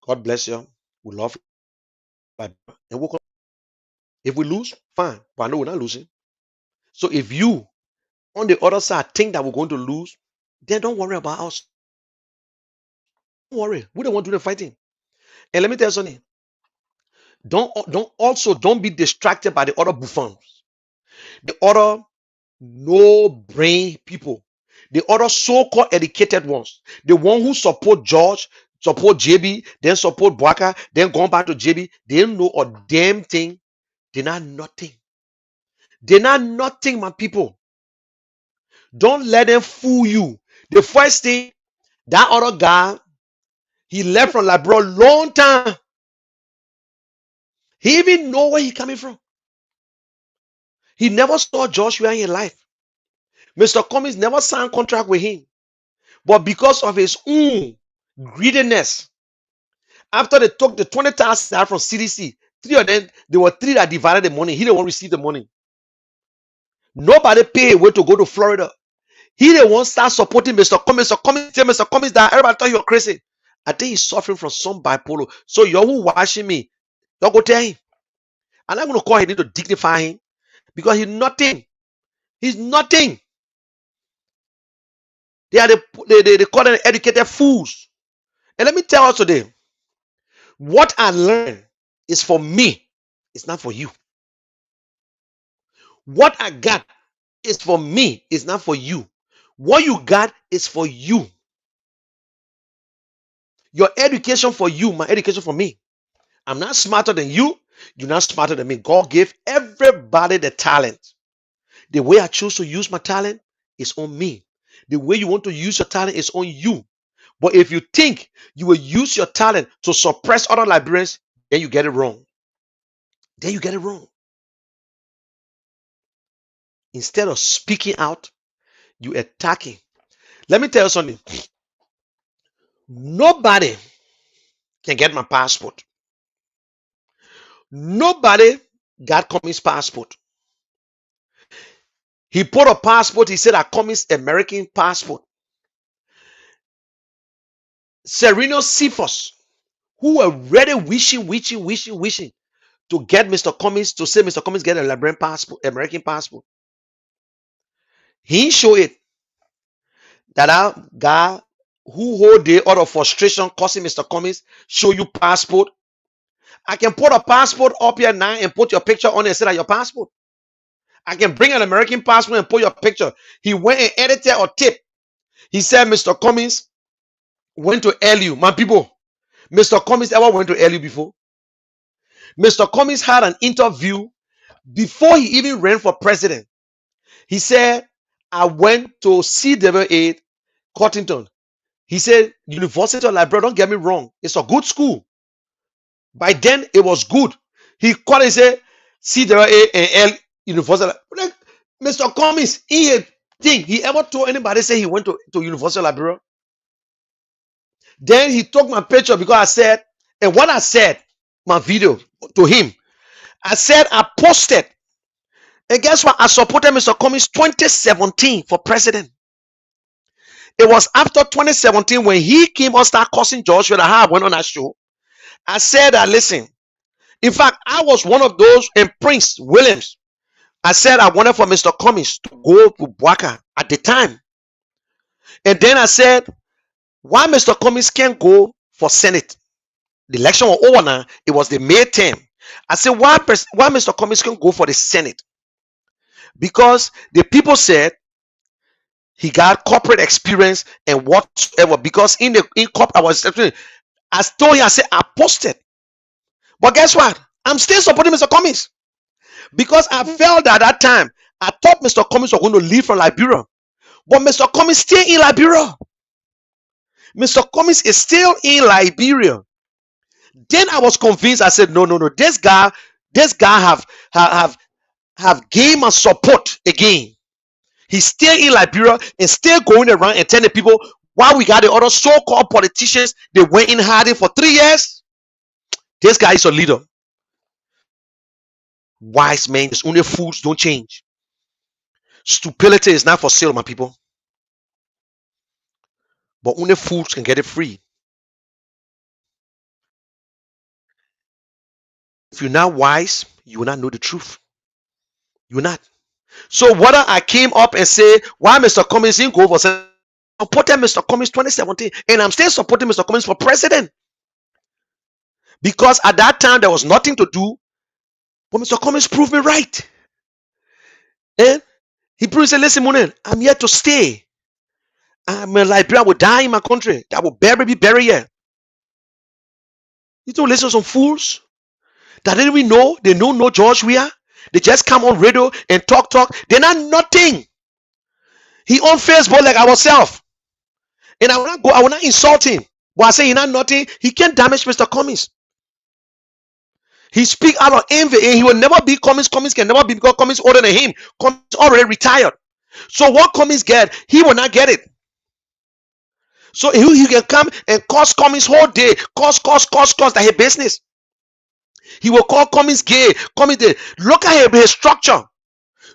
Speaker 2: God bless you. We love you. And we'll if we lose, fine. But I know we're not losing. So if you on the other side think that we're going to lose, then don't worry about us. Don't worry. We don't want to do the fighting. And let me tell you something. Don't be distracted by the other buffoons, the other no brain people, the other so-called educated ones, the one who support George, support JB, then support Bwaka, then going back to JB. They don't know a damn thing. They're not nothing. They're not nothing, my people. Don't let them fool you. The first thing, that other guy, he left from Liberia long time. He even know where he coming from. He never saw Joshua in life. Mr. Cummings never signed contract with him. But because of his own greediness, after they took the 20,000 out from CDC, 3 of them, there were 3 that divided the money. He didn't want to receive the money. Nobody paid a way to go to Florida. He didn't want to start supporting Mr. Cummings. Mr. Cummings that everybody thought you were crazy. I think he's suffering from some bipolar. So you're who watching me, y'all go tell him. I'm not going to call him to dignify him because he's nothing. He's nothing. They call them educated fools. And let me tell you today, what I learned is for me. It's not for you. What I got is for me. It's not for you. What you got is for you. Your education for you, my education for me. I'm not smarter than you. You're not smarter than me. God gave everybody the talent. The way I choose to use my talent is on me. The way you want to use your talent is on you. But if you think you will use your talent to suppress other Liberians, then you get it wrong. Then you get it wrong. Instead of speaking out, you attacking. Let me tell you something. Nobody can get my passport. Nobody got Cummings' passport. He put a passport. He said, I Cummings American passport. Sereno Cephas, who were ready wishing to get Mr. Cummings, to say Mr. Cummings get a Liberian passport, American passport. He showed it. That guy who whole day out of frustration causing Mr. Cummings show you passport. I can put a passport up here now and put your picture on it and say that your passport. I can bring an American passport and put your picture. He went and edited or tip. He said Mr. Cummings went to LU. My people, Mr. Cummings ever went to LU before? Mr. Cummings had an interview before he even ran for president. He said, I went to CWA Cottington. He said, University of Liberia, don't get me wrong, it's a good school. By then, it was good. He called and said, CWA and L University. Like, Mr. Cummings, he ever told anybody say he went to University of Liberia? Then he took my picture because I said, and what I said, my video to him, I said I posted. And guess what? I supported Mr. Cummings 2017 for president. It was after 2017 when he came and started cussing Joshua that I went on that show. I said that, listen, in fact, I was one of those, and Prince Williams, I said I wanted for Mr. Cummings to go to Bwaka at the time. And then I said, why Mr. Cummings can't go for Senate? The election was over now. It was the May 10. I said, why Mr. Cummings can't go for the Senate? Because the people said he got corporate experience and whatsoever. Because in corporate, I told him, I said, I posted. But guess what? I'm still supporting Mr. Cummings. Because I felt that at that time, I thought Mr. Cummings was going to leave from Liberia. But Mr. Cummings still in Liberia. Mr. Cummings is still in Liberia. Then I was convinced. I said, no. This guy have gained my support again. He's still in Liberia and still going around and telling people why we got the other so-called politicians. They went in hiding for 3 years. This guy is a leader. Wise men, it's only fools don't change. Stupidity is not for sale, my people. But only fools can get it free. If you're not wise, you will not know the truth. You will not. So whether I came up and say, why Mr. Cummings didn't go for Senate, I supported Mr. Cummings 2017, and I'm still supporting Mr. Cummings for president. Because at that time, there was nothing to do, but Mr. Cummings proved me right. And he proved, said, listen, Munel, I'm here to stay. I'm a Liberian, I will die in my country. I will be buried here. You don't listen to some fools that didn't even know, they don't know George Weah. They just come on radio and talk. They're not nothing. He on Facebook like ourselves. And I will not insult him. But I say he's not nothing. He can't damage Mr. Cummings. He speak out of envy and he will never be Cummings. Cummings can never be because Cummings older than him. Cummings already retired. So what Cummings get, he will not get it. So he can come and cost Cummings whole day. Cost that his business. He will call Cummings gay. Cummings gay. Look at his structure.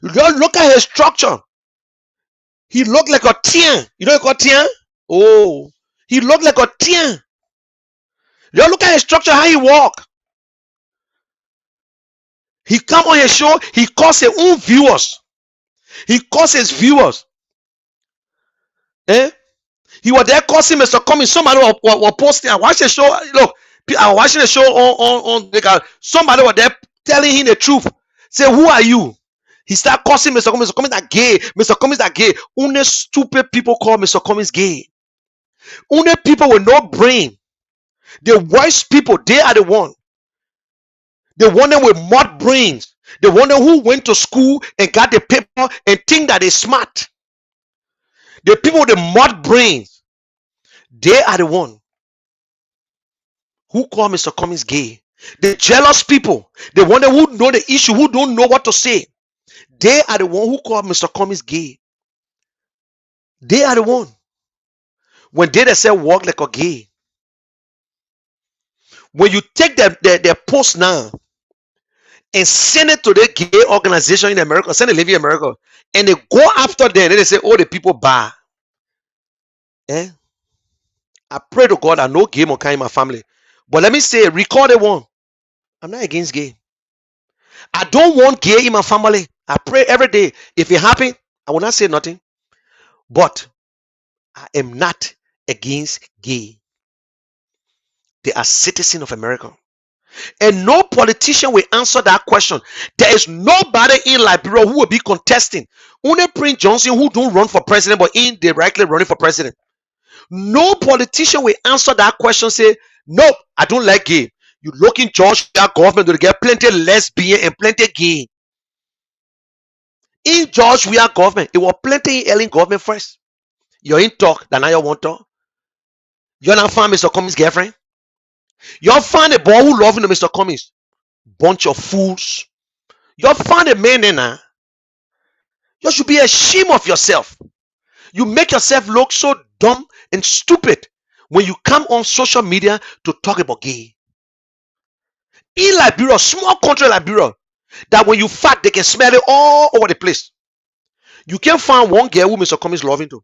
Speaker 2: Look at his structure. He looked like a tien. You know what tien? Oh, he looked like a tien. You look at his structure, how he walk. He come on his show. He calls his own viewers. He calls his viewers. He was there causing Mr. Cummings. Somebody was posting. I watched the show. Look, I was watching the show on somebody was there telling him the truth. Say, who are you? He started cursing Mr. Cummings. Mr. Cummings are gay. Mr. Cummings are gay. Only stupid people call Mr. Cummings gay. Only people with no brain. The worst people, they are the one. The one them with mud brains. The one who went to school and got the paper and think that they're smart. The people with the mud brains, they are the one who call Mr. Cummings gay. The jealous people, the one who know the issue, who don't know what to say, they are the one who call Mr. Cummings gay. They are the one. When they say walk like a gay. When you take their post now and send it to the gay organization in America, send it live in America, and they go after them, and they say, oh, the people bad. I pray to God that no gay will come in my family. But let me say, record it one. I'm not against gay. I don't want gay in my family. I pray every day. If it happens, I will not say nothing. But I am not against gay. They are citizens of America. And no politician will answer that question. There is nobody in Liberia who will be contesting. Only Prince Johnson who don't run for president, but indirectly running for president. No politician will answer that question. Say, no, I don't like gay. You look in Georgia government to get plenty lesbian and plenty gay. In George, we are government. It was plenty in Ellen government first. You're in talk, then now you want talk. You're not find Mr. Cummings' girlfriend. You'll find a boy who loving Mr. Cummings. Bunch of fools. You'll find a man in there. You should be ashamed of yourself. You make yourself look so dumb and stupid when you come on social media to talk about gay. In Liberia, small country Liberia, that when you fart, they can smell it all over the place. You can't find one girl who Mr. Cummings loving to.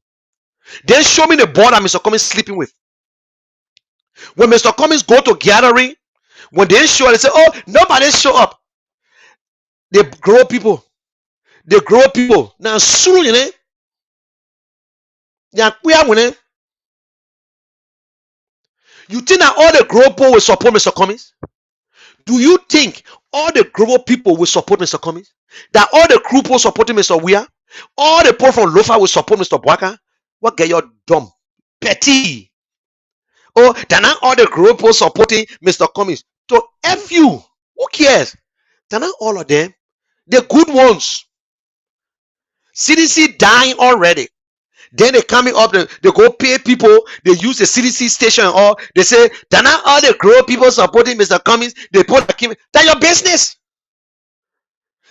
Speaker 2: Then show me the boy that Mr. Cummings sleeping with. When Mr. Cummings go to gathering, when they show, they say, oh, nobody show up. They grow people. They grow people. Now, soon, you know, you think that all the grow people will support Mr. Cummings? Do you think all the global people will support Mr. Cummings? That all the crew people supporting Mr. Weir? All the people from Lofa will support Mr. Bwaka? What get your dumb? Petty. Oh, they're not all the global people supporting Mr. Cummings. So F you. Who cares? They're not all of them. The good ones. CDC dying already. Then they coming up, they go pay people, they use the CDC station, or they say, they're not all the grow people supporting Mr. Cummings, they put that's your business.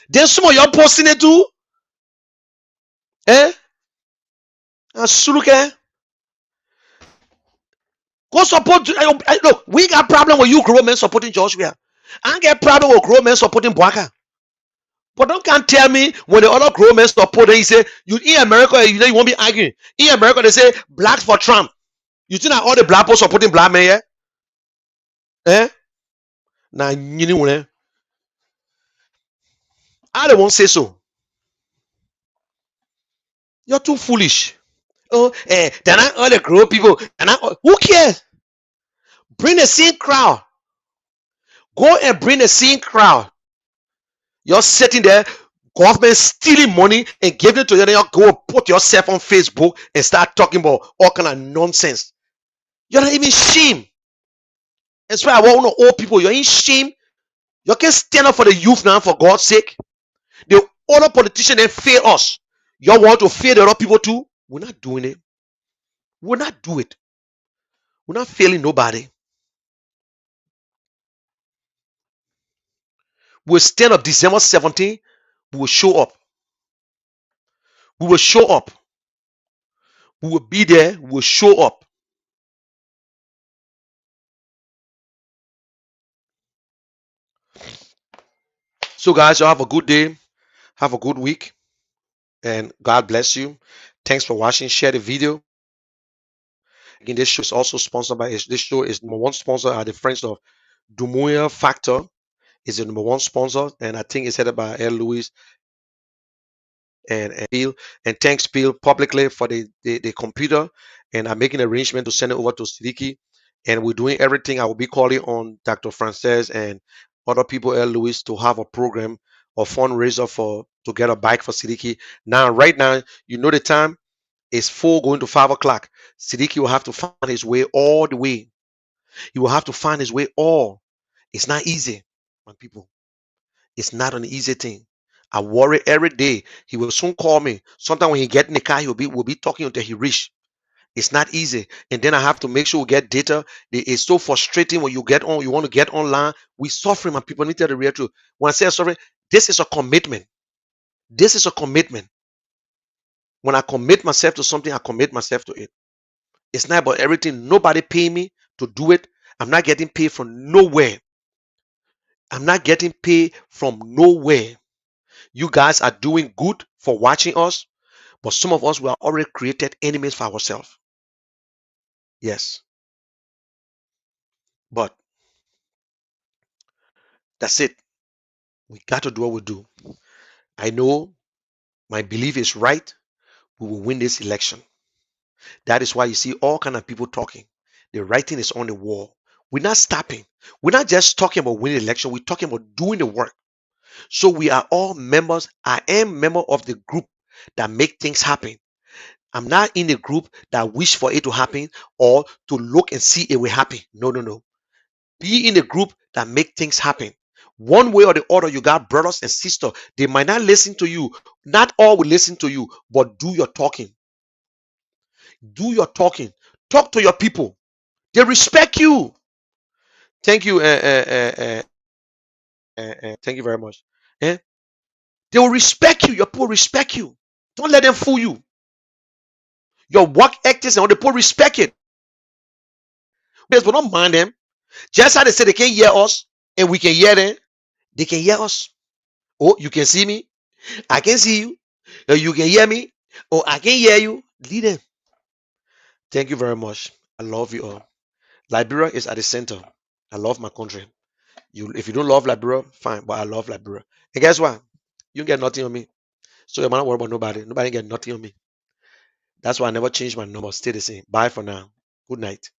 Speaker 2: Then some of you posting it too. Go support. Look, we got problem with you grow men supporting Joshua. I get problem with grow men supporting Bwaka. But don't can't tell me when the other grown men support, they say, you in America, you won't be arguing. In America, they say blacks for Trump. You think that all the black people supporting black men, yeah? Now, you know, I don't want to say so. You're too foolish. Oh, they're not all the grown people. Who cares? Bring the same crowd. Go and bring the same crowd. You're sitting there, government stealing money and giving it to you. Then you go put yourself on Facebook and start talking about all kind of nonsense. You're not even shame. That's why I want to know old people. You're in shame. You can stand up for the youth now, for God's sake. The other politicians they fail us. You want to fail the other people too? We're not doing it. We're not do it. We're not failing nobody. We'll stand up December 17th. We will show up. We will show up. We will be there. We will show up. So, guys, you have a good day. Have a good week. And God bless you. Thanks for watching. Share the video. Again, this show is also sponsored by this show is number one sponsor are the friends of Dumuya Factor. Is the number one sponsor, and I think it's headed by L. Lewis and Bill. And thanks Bill publicly for the computer, and I'm making an arrangement to send it over to Siddiqui, and we're doing everything. I will be calling on Dr. Frances and other people, L. Lewis, to have a program or fundraiser to get a bike for Siddiqui. Now, right now, you know the time is 4 going to 5 o'clock. Siddiqui will have to find his way all the way. He will have to find his way all. It's not easy, my people. It's not an easy thing. I worry every day. He will soon call me. Sometimes when he get in the car, we'll be talking until he reach. It's not easy. And then I have to make sure we get data. It's so frustrating when you get on, you want to get online. We suffering, and people need to tell the real truth. When I say suffering, this is a commitment. This is a commitment. When I commit myself to something, I commit myself to it. It's not about everything. Nobody pay me to do it. I'm not getting paid from nowhere. I'm not getting paid from nowhere. You guys are doing good for watching us, but some of us we are already created enemies for ourselves. Yes, but that's it. We got to do what we do. I know my belief is right. We will win this election. That is why you see all kind of people talking. The writing is on the wall. We're not stopping. We're not just talking about winning the election. We're talking about doing the work. So we are all members. I am member of the group that make things happen. I'm not in a group that wish for it to happen or to look and see it will happen. No, no, no. Be in a group that make things happen. One way or the other, you got brothers and sisters. They might not listen to you. Not all will listen to you, but do your talking. Do your talking. Talk to your people. They respect you. Thank you. Thank you very much. Eh? They will respect you. Your people respect you. Don't let them fool you. Your work ethics and all the people respect it. But don't mind them. Just how they say they can hear us and we can hear them, they can hear us. Oh, you can see me. I can see you. You can hear me. Oh, I can hear you. Lead them. Thank you very much. I love you all. Liberia is at the center. I love my country. If you don't love Liberia, fine, but I love Liberia. And guess what? You get nothing on me. So you're not worry about nobody. Nobody get nothing on me. That's why I never change my number. Stay the same. Bye for now. Good night.